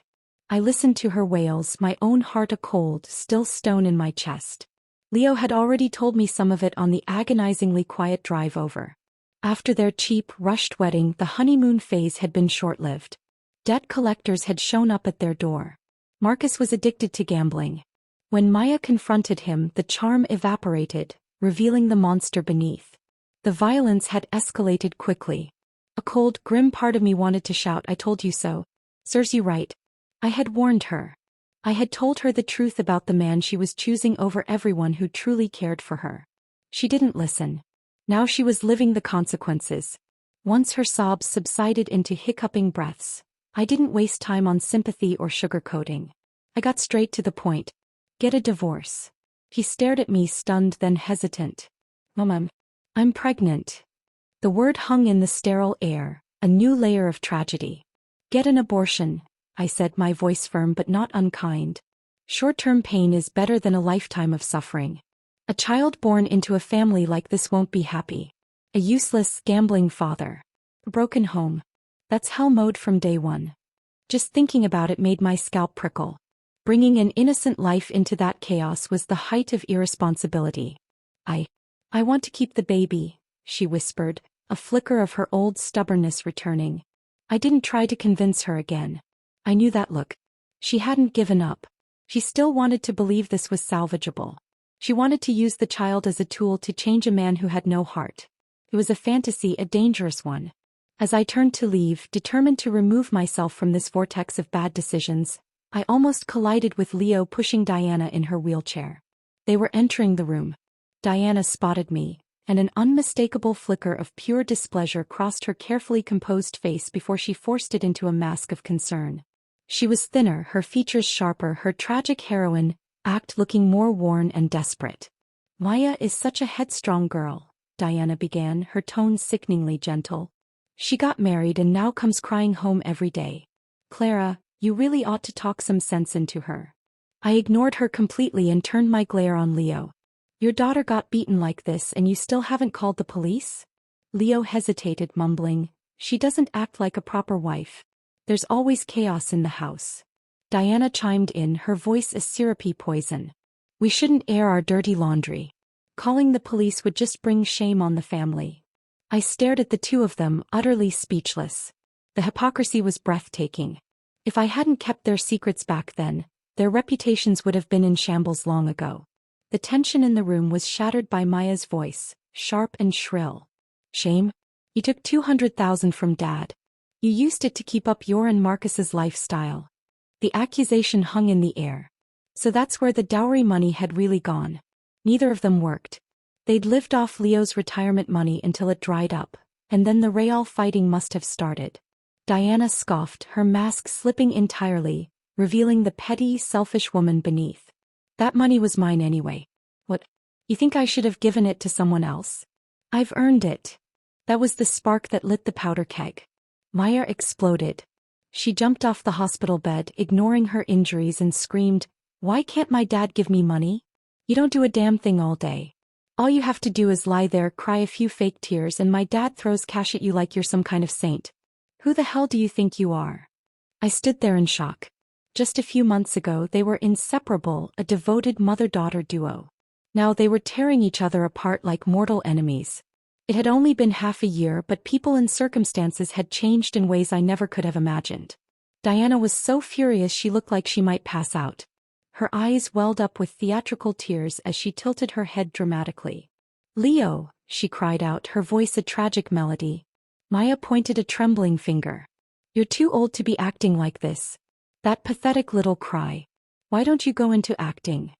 I listened to her wails, my own heart a cold, still stone in my chest. Leo had already told me some of it on the agonizingly quiet drive over. After their cheap, rushed wedding, the honeymoon phase had been short-lived. Debt collectors had shown up at their door. Marcus was addicted to gambling. When Maya confronted him, the charm evaporated, revealing the monster beneath. The violence had escalated quickly. A cold, grim part of me wanted to shout, "I told you so. Serves you right." I had warned her. I had told her the truth about the man she was choosing over everyone who truly cared for her. She didn't listen. Now she was living the consequences. Once her sobs subsided into hiccuping breaths, I didn't waste time on sympathy or sugarcoating. I got straight to the point. "Get a divorce." He stared at me, stunned then hesitant. "Mom, I'm pregnant." The word hung in the sterile air, a new layer of tragedy. "Get an abortion," I said, my voice firm but not unkind. "Short-term pain is better than a lifetime of suffering. A child born into a family like this won't be happy. A useless, gambling father. A broken home. That's hell mode from day one." Just thinking about it made my scalp prickle. Bringing an innocent life into that chaos was the height of irresponsibility. I want to keep the baby," she whispered, a flicker of her old stubbornness returning. I didn't try to convince her again. I knew that look. She hadn't given up. She still wanted to believe this was salvageable. She wanted to use the child as a tool to change a man who had no heart. It was a fantasy, a dangerous one. As I turned to leave, determined to remove myself from this vortex of bad decisions, I almost collided with Leo pushing Diana in her wheelchair. They were entering the room. Diana spotted me, and an unmistakable flicker of pure displeasure crossed her carefully composed face before she forced it into a mask of concern. She was thinner, her features sharper, her tragic heroine act looking more worn and desperate. "Maya is such a headstrong girl," Diana began, her tone sickeningly gentle. "She got married and now comes crying home every day. Clara, you really ought to talk some sense into her." I ignored her completely and turned my glare on Leo. "Your daughter got beaten like this and you still haven't called the police?" Leo hesitated, mumbling, "She doesn't act like a proper wife. There's always chaos in the house." Diana chimed in, her voice a syrupy poison. "We shouldn't air our dirty laundry. Calling the police would just bring shame on the family." I stared at the two of them, utterly speechless. The hypocrisy was breathtaking. If I hadn't kept their secrets back then, their reputations would have been in shambles long ago. The tension in the room was shattered by Maya's voice, sharp and shrill. "Shame? You took 200,000 from Dad. You used it to keep up your and Marcus's lifestyle." The accusation hung in the air. So that's where the dowry money had really gone. Neither of them worked. They'd lived off Leo's retirement money until it dried up, and then the real fighting must have started. Diana scoffed, her mask slipping entirely, revealing the petty, selfish woman beneath. "That money was mine anyway. What? You think I should have given it to someone else? I've earned it." That was the spark that lit the powder keg. Maya exploded. She jumped off the hospital bed, ignoring her injuries, and screamed, "Why can't my dad give me money? You don't do a damn thing all day. All you have to do is lie there, cry a few fake tears, and my dad throws cash at you like you're some kind of saint. Who the hell do you think you are?" I stood there in shock. Just a few months ago they were inseparable, a devoted mother-daughter duo. Now they were tearing each other apart like mortal enemies. It had only been half a year, but people and circumstances had changed in ways I never could have imagined. Diana was so furious she looked like she might pass out. Her eyes welled up with theatrical tears as she tilted her head dramatically. "Leo," she cried out, her voice a tragic melody. Maya pointed a trembling finger. "You're too old to be acting like this. That pathetic little cry. Why don't you go into acting?"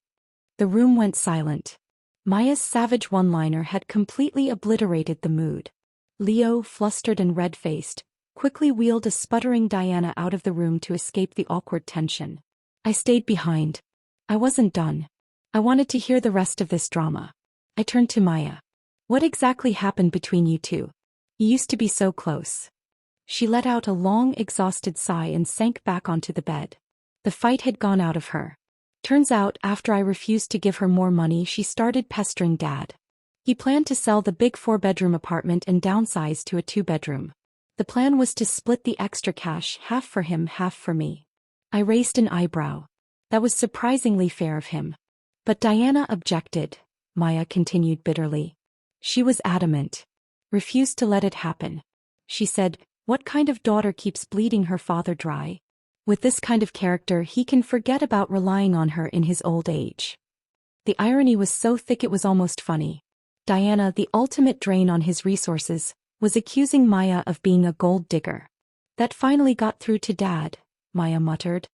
The room went silent. Maya's savage one-liner had completely obliterated the mood. Leo, flustered and red-faced, quickly wheeled a sputtering Diana out of the room to escape the awkward tension. I stayed behind. I wasn't done. I wanted to hear the rest of this drama. I turned to Maya. "What exactly happened between you two? You used to be so close." She let out a long, exhausted sigh and sank back onto the bed. The fight had gone out of her. Turns out, after I refused to give her more money, she started pestering Dad. He planned to sell the big 4-bedroom apartment and downsize to a 2-bedroom. The plan was to split the extra cash, half for him, half for me. I raised an eyebrow. That was surprisingly fair of him. But Diana objected, Maya continued bitterly. She was adamant. Refused to let it happen. She said, "What kind of daughter keeps bleeding her father dry? With this kind of character, he can forget about relying on her in his old age." The irony was so thick it was almost funny. Diana, the ultimate drain on his resources, was accusing Maya of being a gold digger. "That finally got through to Dad," Maya muttered.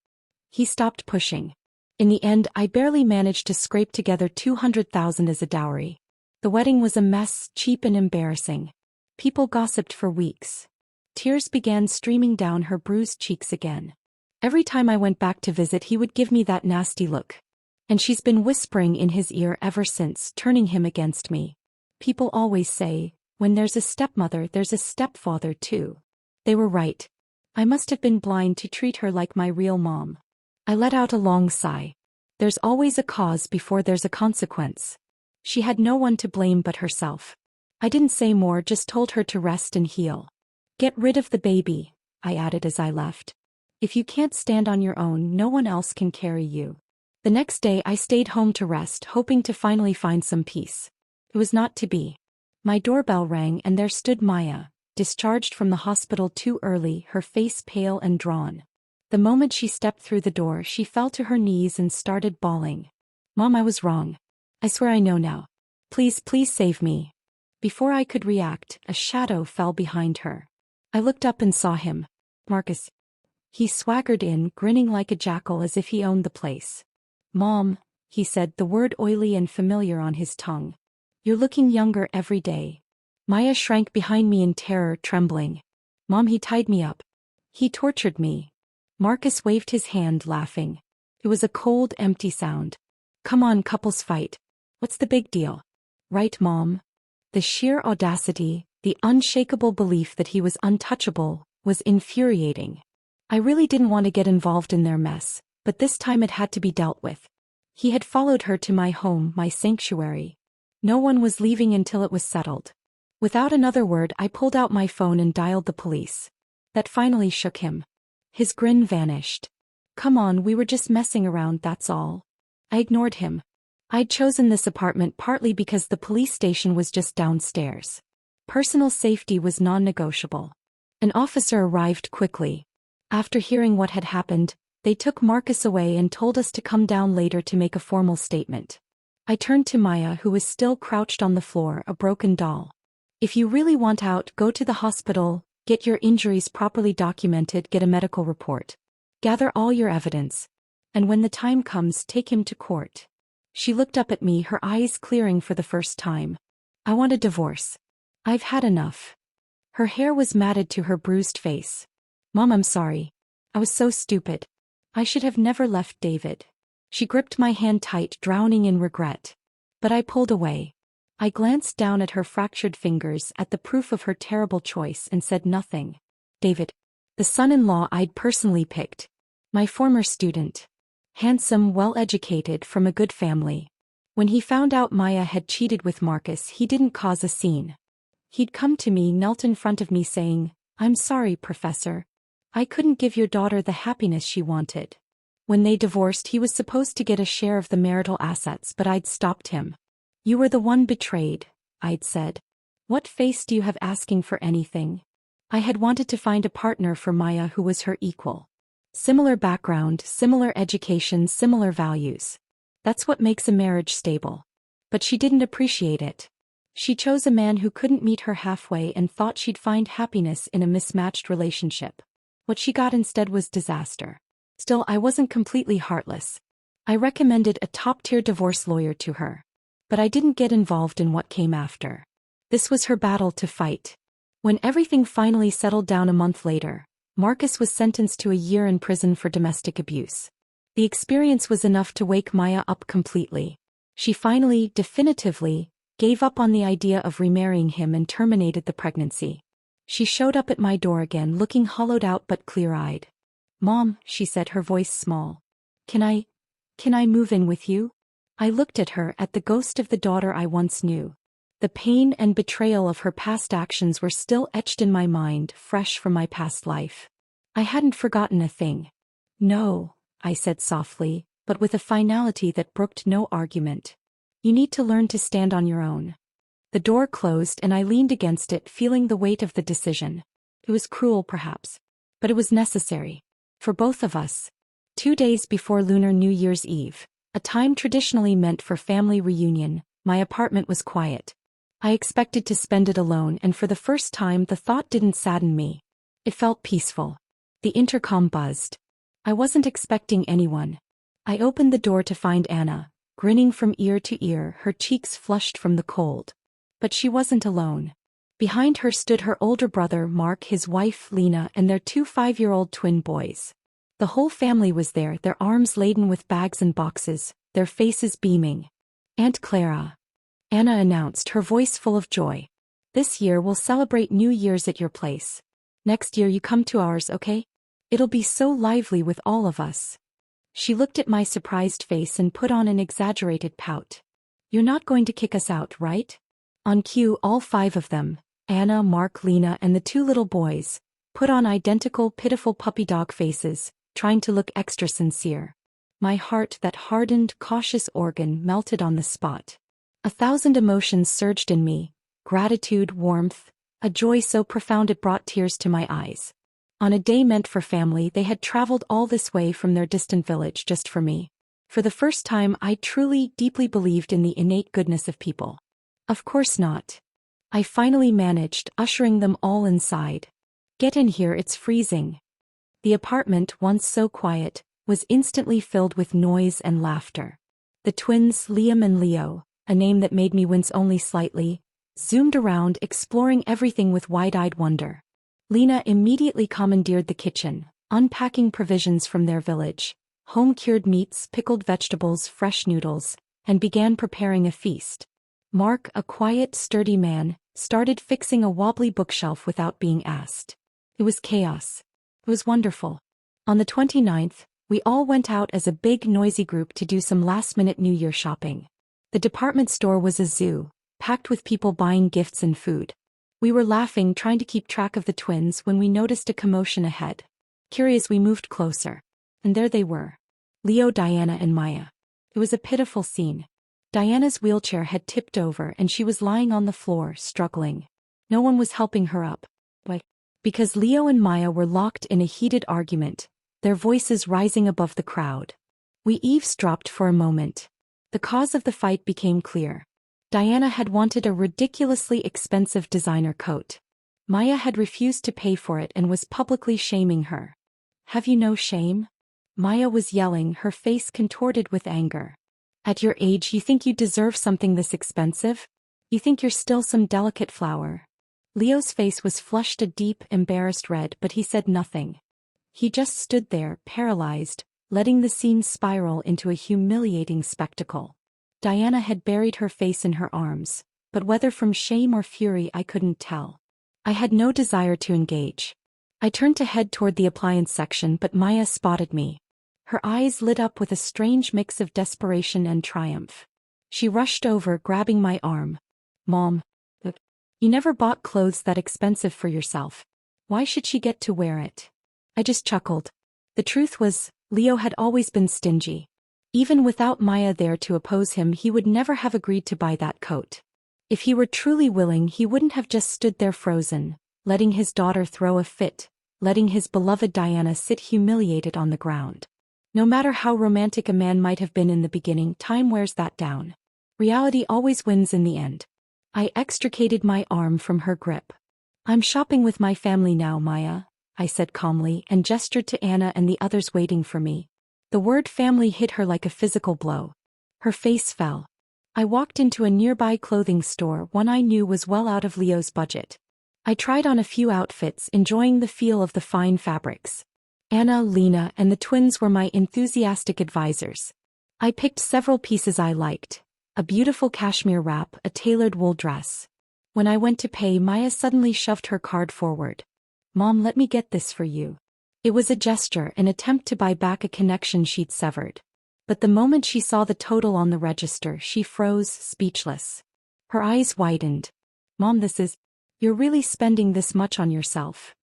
He stopped pushing. In the end, I barely managed to scrape together 200,000 as a dowry. The wedding was a mess, cheap and embarrassing. People gossiped for weeks. Tears began streaming down her bruised cheeks again. Every time I went back to visit, he would give me that nasty look. And she's been whispering in his ear ever since, turning him against me. People always say, when there's a stepmother, there's a stepfather too. They were right. I must have been blind to treat her like my real mom. I let out a long sigh. There's always a cause before there's a consequence. She had no one to blame but herself. I didn't say more, just told her to rest and heal. "Get rid of the baby," I added as I left. "If you can't stand on your own, no one else can carry you." The next day I stayed home to rest, hoping to finally find some peace. It was not to be. My doorbell rang and there stood Maya, discharged from the hospital too early, her face pale and drawn. The moment she stepped through the door, she fell to her knees and started bawling. "Mom, I was wrong. I swear I know now. Please, please save me." Before I could react, a shadow fell behind her. I looked up and saw him. Marcus. He swaggered in, grinning like a jackal as if he owned the place. "Mom," he said, the word oily and familiar on his tongue. "You're looking younger every day." Maya shrank behind me in terror, trembling. "Mom, he tied me up. He tortured me." Marcus waved his hand, laughing. It was a cold, empty sound. "Come on, couples fight. What's the big deal?" "Right, Mom?" The sheer audacity, the unshakable belief that he was untouchable, was infuriating. I really didn't want to get involved in their mess, but this time it had to be dealt with. He had followed her to my home, my sanctuary. No one was leaving until it was settled. Without another word, I pulled out my phone and dialed the police. That finally shook him. His grin vanished. "Come on, we were just messing around, that's all." I ignored him. I'd chosen this apartment partly because the police station was just downstairs. Personal safety was non-negotiable. An officer arrived quickly. After hearing what had happened, they took Marcus away and told us to come down later to make a formal statement. I turned to Maya, who was still crouched on the floor, a broken doll. "If you really want out, go to the hospital, get your injuries properly documented, get a medical report. Gather all your evidence. And when the time comes, take him to court." She looked up at me, her eyes clearing for the first time. "I want a divorce. I've had enough." Her hair was matted to her bruised face. "Mom, I'm sorry. I was so stupid. I should have never left David." She gripped my hand tight, drowning in regret. But I pulled away. I glanced down at her fractured fingers, at the proof of her terrible choice, and said nothing. David. The son-in-law I'd personally picked. My former student. Handsome, well-educated, from a good family. When he found out Maya had cheated with Marcus, he didn't cause a scene. He'd come to me, knelt in front of me saying, "I'm sorry, Professor. I couldn't give your daughter the happiness she wanted." When they divorced, he was supposed to get a share of the marital assets, but I'd stopped him. "You were the one betrayed," I'd said. "What face do you have asking for anything?" I had wanted to find a partner for Maya who was her equal. Similar background, similar education, similar values. That's what makes a marriage stable. But she didn't appreciate it. She chose a man who couldn't meet her halfway and thought she'd find happiness in a mismatched relationship. What she got instead was disaster. Still, I wasn't completely heartless. I recommended a top-tier divorce lawyer to her. But I didn't get involved in what came after. This was her battle to fight. When everything finally settled down a month later, Marcus was sentenced to a year in prison for domestic abuse. The experience was enough to wake Maya up completely. She finally, definitively, gave up on the idea of remarrying him and terminated the pregnancy. She showed up at my door again looking hollowed out but clear-eyed. "Mom," she said, her voice small. Can I move in with you?" I looked at her, at the ghost of the daughter I once knew. The pain and betrayal of her past actions were still etched in my mind, fresh from my past life. I hadn't forgotten a thing. "No," I said softly, but with a finality that brooked no argument. "You need to learn to stand on your own." The door closed and I leaned against it, feeling the weight of the decision. It was cruel, perhaps. But it was necessary. For both of us. 2 days before Lunar New Year's Eve, a time traditionally meant for family reunion, my apartment was quiet. I expected to spend it alone, and for the first time the thought didn't sadden me. It felt peaceful. The intercom buzzed. I wasn't expecting anyone. I opened the door to find Anna, grinning from ear to ear, her cheeks flushed from the cold. But she wasn't alone. Behind her stood her older brother Mark, his wife Lena, and their 2 5-year-old twin boys. The whole family was there, their arms laden with bags and boxes, their faces beaming. "Aunt Clara," Anna announced, her voice full of joy. "This year we'll celebrate New Year's at your place. Next year you come to ours, okay? It'll be so lively with all of us." She looked at my surprised face and put on an exaggerated pout. "You're not going to kick us out, right?" On cue, all 5 of them, Anna, Mark, Lena, and the 2 little boys, put on identical pitiful puppy dog faces, trying to look extra sincere. My heart, that hardened, cautious organ, melted on the spot. 1,000 emotions surged in me: gratitude, warmth, a joy so profound it brought tears to my eyes. On a day meant for family, they had traveled all this way from their distant village just for me. For the first time, I truly, deeply believed in the innate goodness of people. Of course not. I finally managed, ushering them all inside. "Get in here, it's freezing." The apartment, once so quiet, was instantly filled with noise and laughter. The twins, Liam and Leo, a name that made me wince only slightly, zoomed around, exploring everything with wide-eyed wonder. Lena immediately commandeered the kitchen, unpacking provisions from their village, home-cured meats, pickled vegetables, fresh noodles, and began preparing a feast. Mark, a quiet, sturdy man, started fixing a wobbly bookshelf without being asked. It was chaos. It was wonderful. On the 29th, we all went out as a big, noisy group to do some last-minute New Year shopping. The department store was a zoo, packed with people buying gifts and food. We were laughing, trying to keep track of the twins, when we noticed a commotion ahead. Curious, we moved closer. And there they were. Leo, Diana, and Maya. It was a pitiful scene. Diana's wheelchair had tipped over and she was lying on the floor, struggling. No one was helping her up. Why? Because Leo and Maya were locked in a heated argument, their voices rising above the crowd. We eavesdropped for a moment. The cause of the fight became clear. Diana had wanted a ridiculously expensive designer coat. Maya had refused to pay for it and was publicly shaming her. "Have you no shame?" Maya was yelling, her face contorted with anger. "At your age, you think you deserve something this expensive? You think you're still some delicate flower?" Leo's face was flushed a deep, embarrassed red, but he said nothing. He just stood there, paralyzed, letting the scene spiral into a humiliating spectacle. Diana had buried her face in her arms, but whether from shame or fury I couldn't tell. I had no desire to engage. I turned to head toward the appliance section, but Maya spotted me. Her eyes lit up with a strange mix of desperation and triumph. She rushed over, grabbing my arm. "Mom, you never bought clothes that expensive for yourself. Why should she get to wear it?" I just chuckled. The truth was, Leo had always been stingy. Even without Maya there to oppose him, he would never have agreed to buy that coat. If he were truly willing, he wouldn't have just stood there frozen, letting his daughter throw a fit, letting his beloved Diana sit humiliated on the ground. No matter how romantic a man might have been in the beginning, time wears that down. Reality always wins in the end. I extricated my arm from her grip. "I'm shopping with my family now, Maya," I said calmly and gestured to Anna and the others waiting for me. The word family hit her like a physical blow. Her face fell. I walked into a nearby clothing store, one I knew was well out of Leo's budget. I tried on a few outfits, enjoying the feel of the fine fabrics. Anna, Lena, and the twins were my enthusiastic advisors. I picked several pieces I liked. A beautiful cashmere wrap, a tailored wool dress. When I went to pay, Maya suddenly shoved her card forward. "Mom, let me get this for you." It was a gesture, an attempt to buy back a connection she'd severed. But the moment she saw the total on the register, she froze, speechless. Her eyes widened. "Mom, you're really spending this much on yourself?"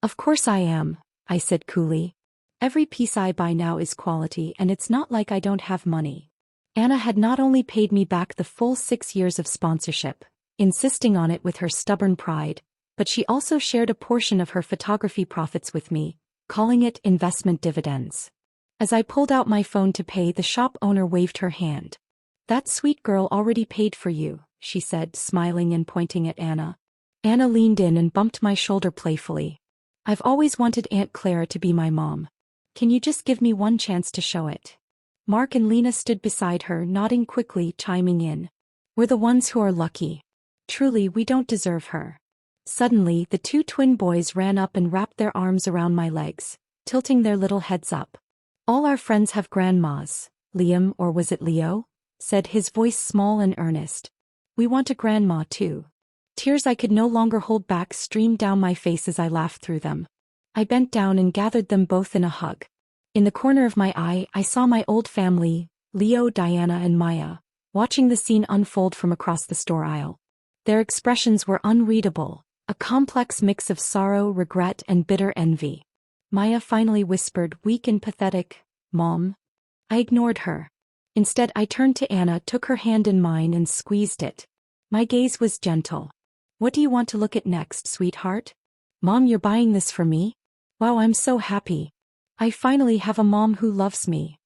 "Of course I am," I said coolly. "Every piece I buy now is quality, and it's not like I don't have money." Anna had not only paid me back the full 6 years of sponsorship, insisting on it with her stubborn pride, but she also shared a portion of her photography profits with me, calling it investment dividends. As I pulled out my phone to pay, the shop owner waved her hand. "That sweet girl already paid for you," she said, smiling and pointing at Anna. Anna leaned in and bumped my shoulder playfully. "I've always wanted Aunt Clara to be my mom. Can you just give me one chance to show it?" Mark and Lena stood beside her, nodding quickly, chiming in. "We're the ones who are lucky. Truly, we don't deserve her." Suddenly, the two twin boys ran up and wrapped their arms around my legs, tilting their little heads up. "All our friends have grandmas," Liam, or was it Leo, said, his voice small and earnest. "We want a grandma too." Tears I could no longer hold back streamed down my face as I laughed through them. I bent down and gathered them both in a hug. In the corner of my eye, I saw my old family, Leo, Diana, and Maya, watching the scene unfold from across the store aisle. Their expressions were unreadable, a complex mix of sorrow, regret, and bitter envy. Maya finally whispered, weak and pathetic, "Mom." I ignored her. Instead, I turned to Anna, took her hand in mine, and squeezed it. My gaze was gentle. "What do you want to look at next, sweetheart?" "Mom, you're buying this for me? Wow, I'm so happy. I finally have a mom who loves me."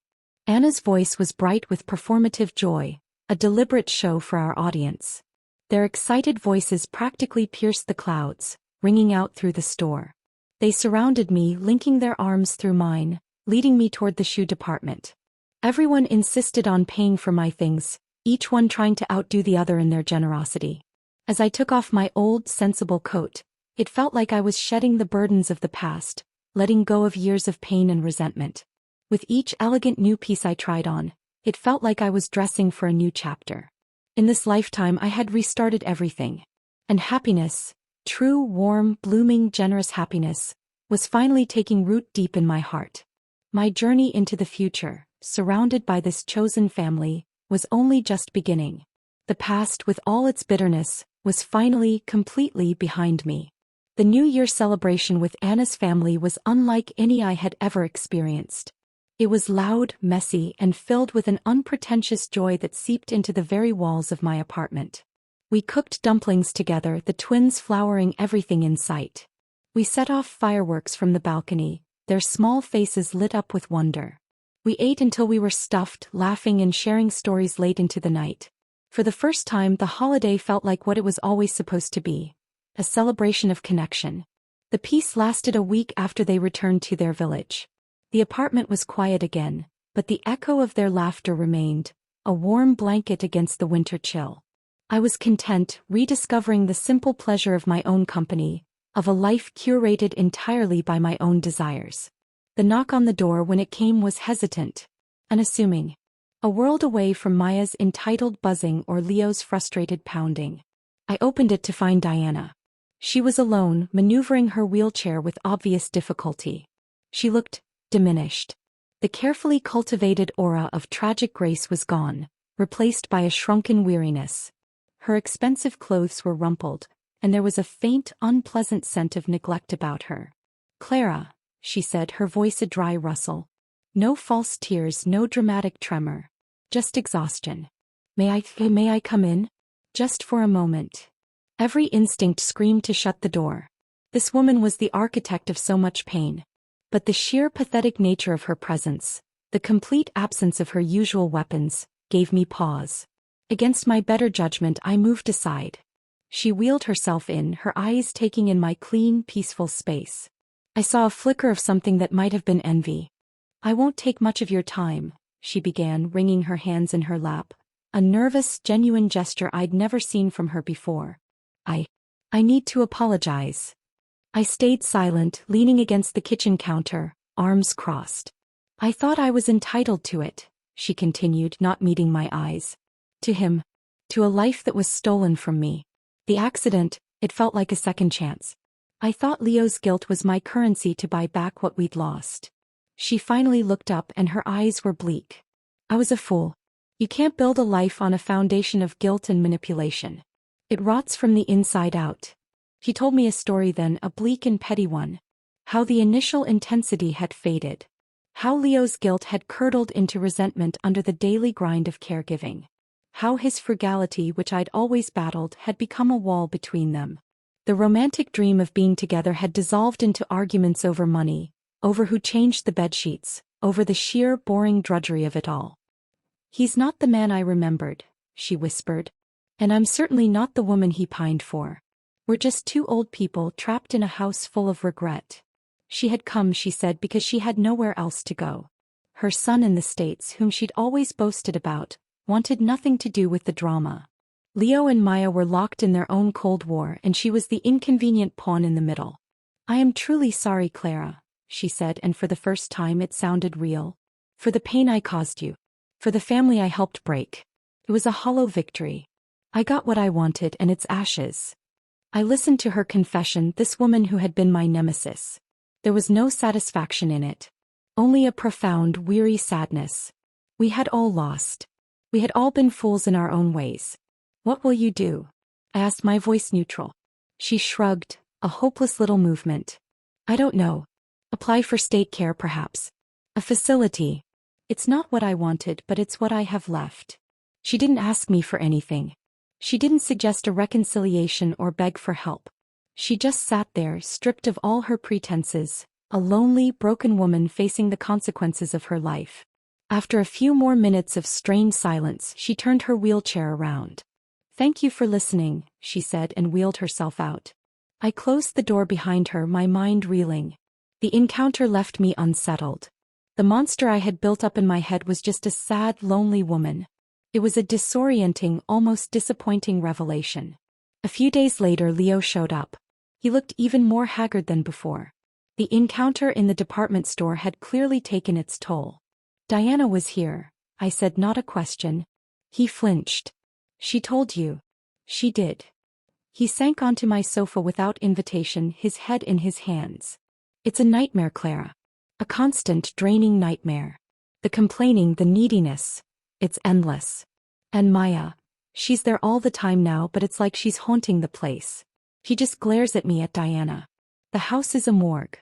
Anna's voice was bright with performative joy, a deliberate show for our audience. Their excited voices practically pierced the clouds, ringing out through the store. They surrounded me, linking their arms through mine, leading me toward the shoe department. Everyone insisted on paying for my things, each one trying to outdo the other in their generosity. As I took off my old, sensible coat, it felt like I was shedding the burdens of the past, letting go of years of pain and resentment. With each elegant new piece I tried on, it felt like I was dressing for a new chapter. In this lifetime I had restarted everything. And happiness, true, warm, blooming, generous happiness, was finally taking root deep in my heart. My journey into the future, surrounded by this chosen family, was only just beginning. The past, with all its bitterness, was finally, completely behind me. The New Year celebration with Anna's family was unlike any I had ever experienced. It was loud, messy, and filled with an unpretentious joy that seeped into the very walls of my apartment. We cooked dumplings together, the twins flowering everything in sight. We set off fireworks from the balcony, their small faces lit up with wonder. We ate until we were stuffed, laughing and sharing stories late into the night. For the first time, the holiday felt like what it was always supposed to be, a celebration of connection. The peace lasted a week after they returned to their village. The apartment was quiet again, but the echo of their laughter remained, a warm blanket against the winter chill. I was content, rediscovering the simple pleasure of my own company, of a life curated entirely by my own desires. The knock on the door when it came was hesitant, unassuming. A world away from Maya's entitled buzzing or Leo's frustrated pounding. I opened it to find Diana. She was alone, maneuvering her wheelchair with obvious difficulty. She looked diminished. The carefully cultivated aura of tragic grace was gone, replaced by a shrunken weariness. Her expensive clothes were rumpled, and there was a faint, unpleasant scent of neglect about her. "Clara," she said, her voice a dry rustle. No false tears, no dramatic tremor. Just exhaustion. May I come in? Just for a moment." Every instinct screamed to shut the door. This woman was the architect of so much pain. But the sheer pathetic nature of her presence, the complete absence of her usual weapons, gave me pause. Against my better judgment, I moved aside. She wheeled herself in, her eyes taking in my clean, peaceful space. I saw a flicker of something that might have been envy. "I won't take much of your time," she began, wringing her hands in her lap, a nervous, genuine gesture I'd never seen from her before. I need to apologize." I stayed silent, leaning against the kitchen counter, arms crossed. "I thought I was entitled to it," she continued, not meeting my eyes. "To him. To a life that was stolen from me. The accident, it felt like a second chance. I thought Leo's guilt was my currency to buy back what we'd lost." She finally looked up and her eyes were bleak. "I was a fool. You can't build a life on a foundation of guilt and manipulation. It rots from the inside out." He told me a story then, a bleak and petty one. How the initial intensity had faded. How Leo's guilt had curdled into resentment under the daily grind of caregiving. How his frugality, which I'd always battled, had become a wall between them. The romantic dream of being together had dissolved into arguments over money, over who changed the bedsheets, over the sheer, boring drudgery of it all. "He's not the man I remembered," she whispered. "And I'm certainly not the woman he pined for. We're just two old people trapped in a house full of regret." She had come, she said, because she had nowhere else to go. Her son in the States, whom she'd always boasted about, wanted nothing to do with the drama. Leo and Maya were locked in their own Cold War, and she was the inconvenient pawn in the middle. "I am truly sorry, Clara," she said, and for the first time it sounded real. "For the pain I caused you. For the family I helped break. It was a hollow victory. I got what I wanted, and it's ashes." I listened to her confession, this woman who had been my nemesis. There was no satisfaction in it. Only a profound, weary sadness. We had all lost. We had all been fools in our own ways. "What will you do?" I asked, my voice neutral. She shrugged, a hopeless little movement. "I don't know. Apply for state care, perhaps. A facility. It's not what I wanted, but it's what I have left." She didn't ask me for anything. She didn't suggest a reconciliation or beg for help. She just sat there, stripped of all her pretenses, a lonely, broken woman facing the consequences of her life. After a few more minutes of strained silence, she turned her wheelchair around. "Thank you for listening," she said, and wheeled herself out. I closed the door behind her, my mind reeling. The encounter left me unsettled. The monster I had built up in my head was just a sad, lonely woman. It was a disorienting, almost disappointing revelation. A few days later, Leo showed up. He looked even more haggard than before. The encounter in the department store had clearly taken its toll. "Diana was here," I said, not a question. He flinched. "She told you." "She did." He sank onto my sofa without invitation, his head in his hands. "It's a nightmare, Clara. A constant, draining nightmare. The complaining, the neediness. It's endless. And Maya. She's there all the time now, but it's like she's haunting the place. He just glares at me, at Diana. The house is a morgue."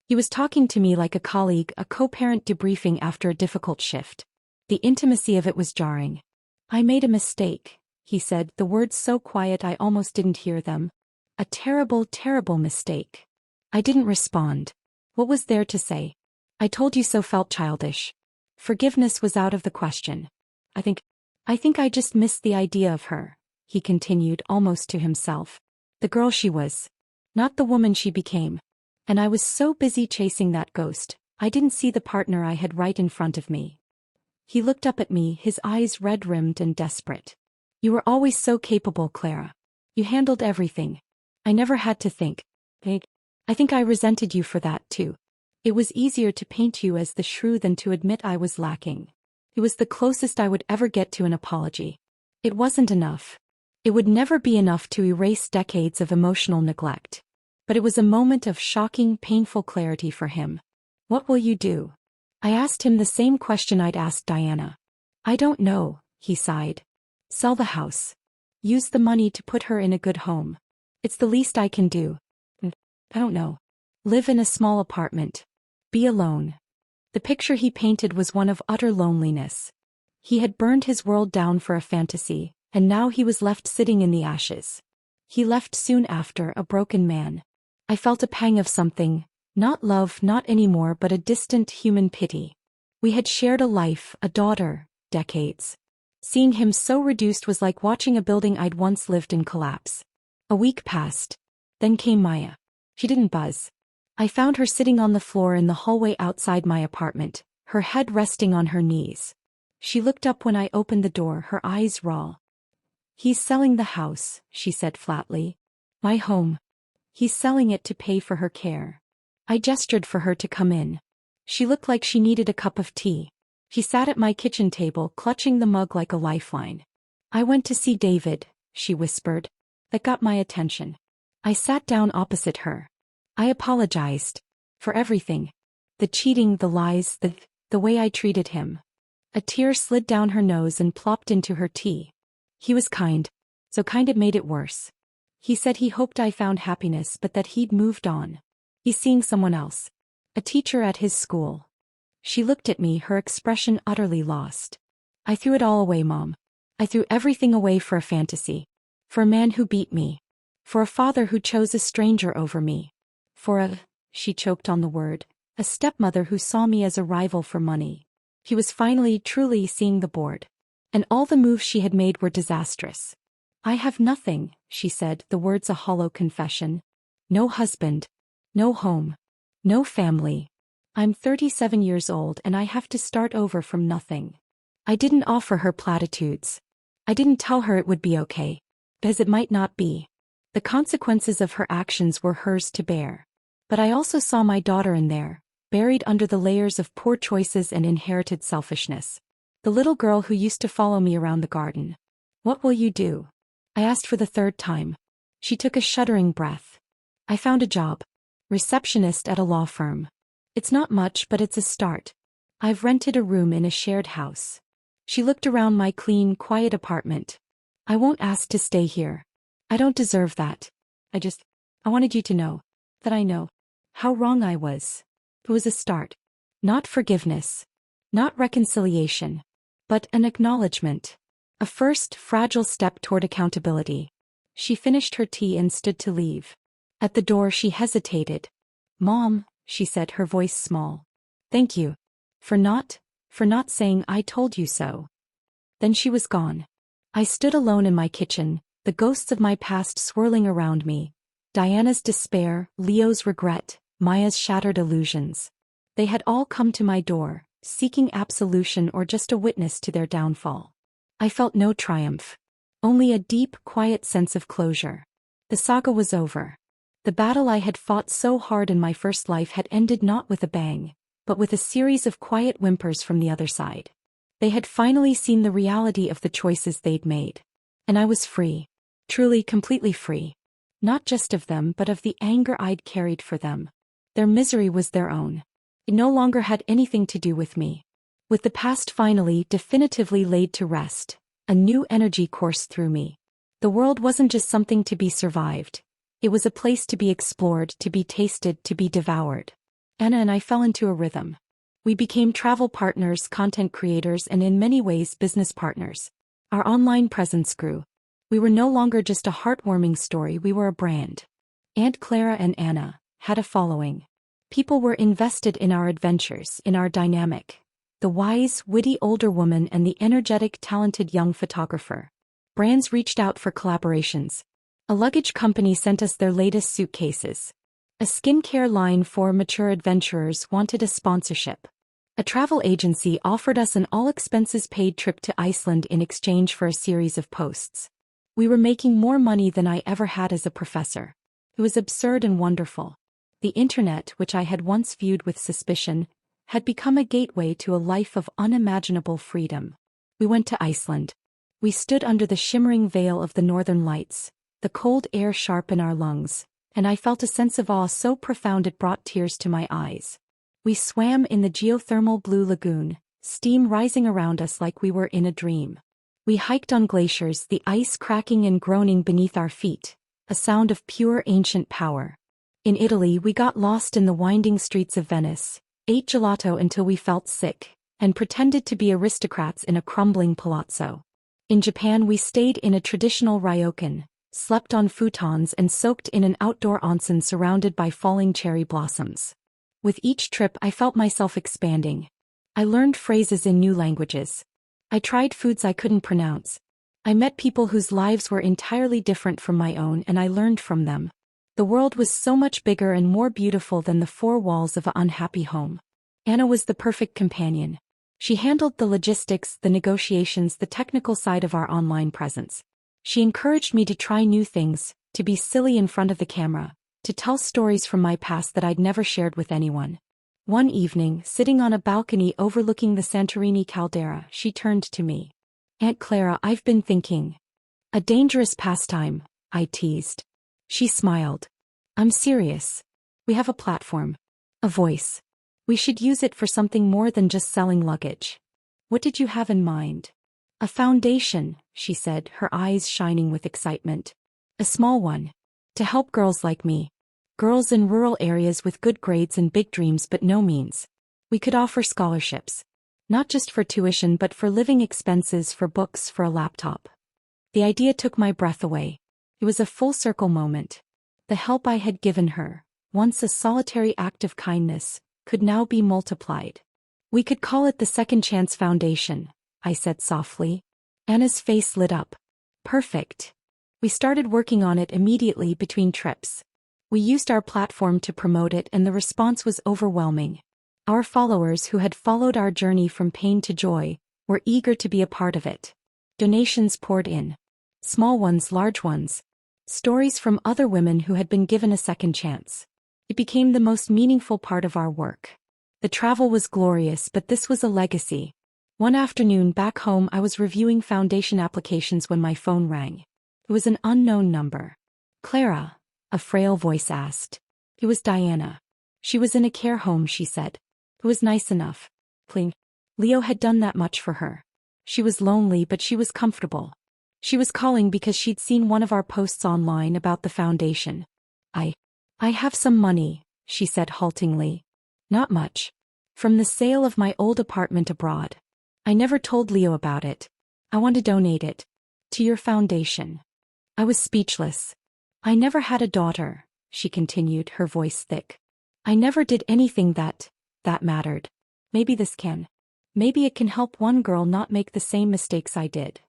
He was talking to me like a colleague, a co-parent debriefing after a difficult shift. The intimacy of it was jarring. "I made a mistake," he said, the words so quiet I almost didn't hear them. "A terrible, terrible mistake." I didn't respond. What was there to say? "I told you so" felt childish. Forgiveness was out of the question. I think I just missed the idea of her," he continued, almost to himself. "The girl she was. Not the woman she became. And I was so busy chasing that ghost, I didn't see the partner I had right in front of me." He looked up at me, his eyes red-rimmed and desperate. "You were always so capable, Clara. You handled everything. I never had to think. I think I resented you for that, too. It was easier to paint you as the shrew than to admit I was lacking. It was the closest I would ever get to an apology. It wasn't enough. It would never be enough to erase decades of emotional neglect. But it was a moment of shocking, painful clarity for him. "What will you do?" I asked him the same question I'd asked Diana. "I don't know," he sighed. "Sell the house. Use the money to put her in a good home. It's the least I can do. I don't know. Live in a small apartment. Be alone." The picture he painted was one of utter loneliness. He had burned his world down for a fantasy, and now he was left sitting in the ashes. He left soon after, a broken man. I felt a pang of something, not love, not anymore, but a distant human pity. We had shared a life, a daughter, decades. Seeing him so reduced was like watching a building I'd once lived in collapse. A week passed. Then came Maya. She didn't buzz. I found her sitting on the floor in the hallway outside my apartment, her head resting on her knees. She looked up when I opened the door, her eyes raw. "He's selling the house," she said flatly. "My home. He's selling it to pay for her care." I gestured for her to come in. She looked like she needed a cup of tea. She sat at my kitchen table, clutching the mug like a lifeline. "I went to see David," she whispered. That got my attention. I sat down opposite her. I apologized. For everything. The cheating, the lies, the way I treated him. A tear slid down her nose and plopped into her tea. "He was kind. So kind it made it worse. He said he hoped I found happiness but that he'd moved on. He's seeing someone else. A teacher at his school." She looked at me, her expression utterly lost. "I threw it all away, Mom. I threw everything away for a fantasy. For a man who beat me. For a father who chose a stranger over me. For a," she choked on the word, "a stepmother who saw me as a rival for money." He was finally, truly seeing the board. And all the moves she had made were disastrous. "I have nothing," she said, the words a hollow confession. "No husband. No home. No family. I'm 37 years old and I have to start over from nothing." I didn't offer her platitudes. I didn't tell her it would be okay. Because it might not be. The consequences of her actions were hers to bear. But I also saw my daughter in there, buried under the layers of poor choices and inherited selfishness. The little girl who used to follow me around the garden. "What will you do?" I asked for the third time. She took a shuddering breath. "I found a job. Receptionist at a law firm. It's not much, but it's a start. I've rented a room in a shared house." She looked around my clean, quiet apartment. "I won't ask to stay here. I don't deserve that. I wanted you to know. That I know. How wrong I was." It was a start. Not forgiveness. Not reconciliation. But an acknowledgement. A first, fragile step toward accountability. She finished her tea and stood to leave. At the door she hesitated. "Mom," she said, her voice small. "Thank you. For not saying I told you so." Then she was gone. I stood alone in my kitchen, the ghosts of my past swirling around me. Diana's despair, Leo's regret, Maya's shattered illusions. They had all come to my door, seeking absolution or just a witness to their downfall. I felt no triumph. Only a deep, quiet sense of closure. The saga was over. The battle I had fought so hard in my first life had ended not with a bang, but with a series of quiet whimpers from the other side. They had finally seen the reality of the choices they'd made. And I was free. Truly, completely free. Not just of them, but of the anger I'd carried for them. Their misery was their own. It no longer had anything to do with me. With the past finally, definitively laid to rest, a new energy coursed through me. The world wasn't just something to be survived. It was a place to be explored, to be tasted, to be devoured. Anna and I fell into a rhythm. We became travel partners, content creators, and in many ways business partners. Our online presence grew. We were no longer just a heartwarming story, we were a brand. Aunt Clara and Anna had a following. People were invested in our adventures, in our dynamic. The wise, witty older woman and the energetic, talented young photographer. Brands reached out for collaborations. A luggage company sent us their latest suitcases. A skincare line for mature adventurers wanted a sponsorship. A travel agency offered us an all-expenses-paid trip to Iceland in exchange for a series of posts. We were making more money than I ever had as a professor. It was absurd and wonderful. The internet, which I had once viewed with suspicion, had become a gateway to a life of unimaginable freedom. We went to Iceland. We stood under the shimmering veil of the northern lights, the cold air sharp in our lungs, and I felt a sense of awe so profound it brought tears to my eyes. We swam in the geothermal blue lagoon, steam rising around us like we were in a dream. We hiked on glaciers, the ice cracking and groaning beneath our feet, a sound of pure ancient power. In Italy, we got lost in the winding streets of Venice, ate gelato until we felt sick, and pretended to be aristocrats in a crumbling palazzo. In Japan, we stayed in a traditional ryokan, slept on futons and soaked in an outdoor onsen surrounded by falling cherry blossoms. With each trip I felt myself expanding. I learned phrases in new languages. I tried foods I couldn't pronounce. I met people whose lives were entirely different from my own, and I learned from them. The world was so much bigger and more beautiful than the four walls of an unhappy home. Anna was the perfect companion. She handled the logistics, the negotiations, the technical side of our online presence. She encouraged me to try new things, to be silly in front of the camera, to tell stories from my past that I'd never shared with anyone. One evening, sitting on a balcony overlooking the Santorini caldera, she turned to me. "Aunt Clara, I've been thinking." "A dangerous pastime," I teased. She smiled. "I'm serious. We have a platform. A voice. We should use it for something more than just selling luggage." "What did you have in mind?" "A foundation," she said, her eyes shining with excitement. "A small one. To help girls like me. Girls in rural areas with good grades and big dreams but no means. We could offer scholarships. Not just for tuition but for living expenses, for books, for a laptop." The idea took my breath away. It was a full-circle moment. The help I had given her, once a solitary act of kindness, could now be multiplied. "We could call it the Second Chance Foundation," I said softly. Anna's face lit up. "Perfect." We started working on it immediately between trips. We used our platform to promote it, and the response was overwhelming. Our followers, who had followed our journey from pain to joy, were eager to be a part of it. Donations poured in. Small ones, large ones. Stories from other women who had been given a second chance. It became the most meaningful part of our work. The travel was glorious, but this was a legacy. One afternoon back home, I was reviewing foundation applications when my phone rang. It was an unknown number. "Clara?" a frail voice asked. It was Diana. She was in a care home, she said. It was nice enough. Pling. Leo had done that much for her. She was lonely, but she was comfortable. She was calling because she'd seen one of our posts online about the foundation. I have some money," she said haltingly. "Not much. From the sale of my old apartment abroad. I never told Leo about it. I want to donate it. To your foundation." I was speechless. "I never had a daughter," she continued, her voice thick. "I never did anything that mattered. Maybe this can. Maybe it can help one girl not make the same mistakes I did."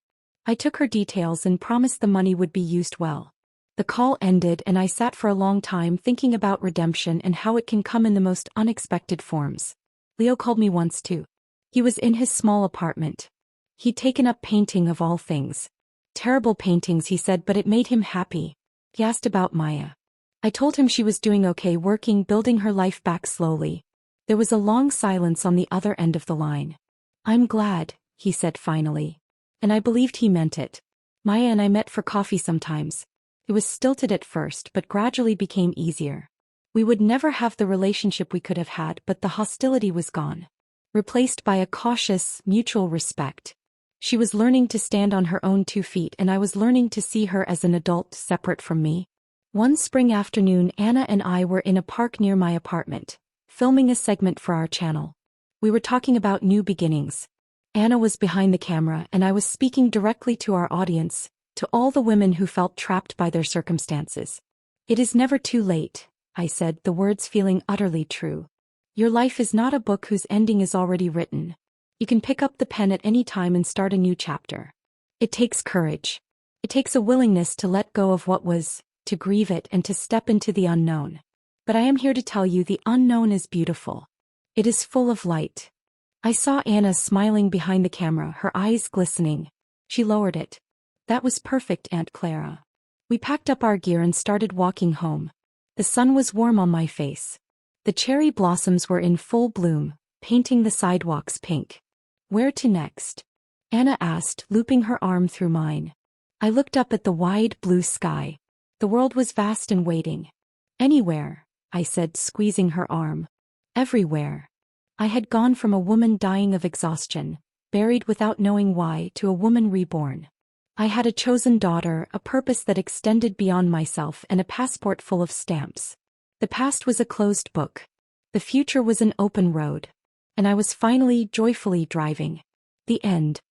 I took her details and promised the money would be used well. The call ended, and I sat for a long time thinking about redemption and how it can come in the most unexpected forms. Leo called me once too. He was in his small apartment. He'd taken up painting, of all things. Terrible paintings, he said, but it made him happy. He asked about Maya. I told him she was doing okay, working, building her life back slowly. There was a long silence on the other end of the line. "I'm glad," he said finally. And I believed he meant it. Maya and I met for coffee sometimes. It was stilted at first, but gradually became easier. We would never have the relationship we could have had, but the hostility was gone. Replaced by a cautious, mutual respect. She was learning to stand on her own 2 feet, and I was learning to see her as an adult separate from me. One spring afternoon, Anna and I were in a park near my apartment, filming a segment for our channel. We were talking about new beginnings. Anna was behind the camera, and I was speaking directly to our audience, to all the women who felt trapped by their circumstances. "It is never too late," I said, the words feeling utterly true. "Your life is not a book whose ending is already written. You can pick up the pen at any time and start a new chapter. It takes courage. It takes a willingness to let go of what was, to grieve it, and to step into the unknown. But I am here to tell you the unknown is beautiful. It is full of light." I saw Anna smiling behind the camera, her eyes glistening. She lowered it. "That was perfect, Aunt Clara." We packed up our gear and started walking home. The sun was warm on my face. The cherry blossoms were in full bloom, painting the sidewalks pink. "Where to next?" Anna asked, looping her arm through mine. I looked up at the wide blue sky. The world was vast and waiting. "Anywhere," I said, squeezing her arm. "Everywhere." I had gone from a woman dying of exhaustion, buried without knowing why, to a woman reborn. I had a chosen daughter, a purpose that extended beyond myself, and a passport full of stamps. The past was a closed book. The future was an open road. And I was finally, joyfully driving. The end.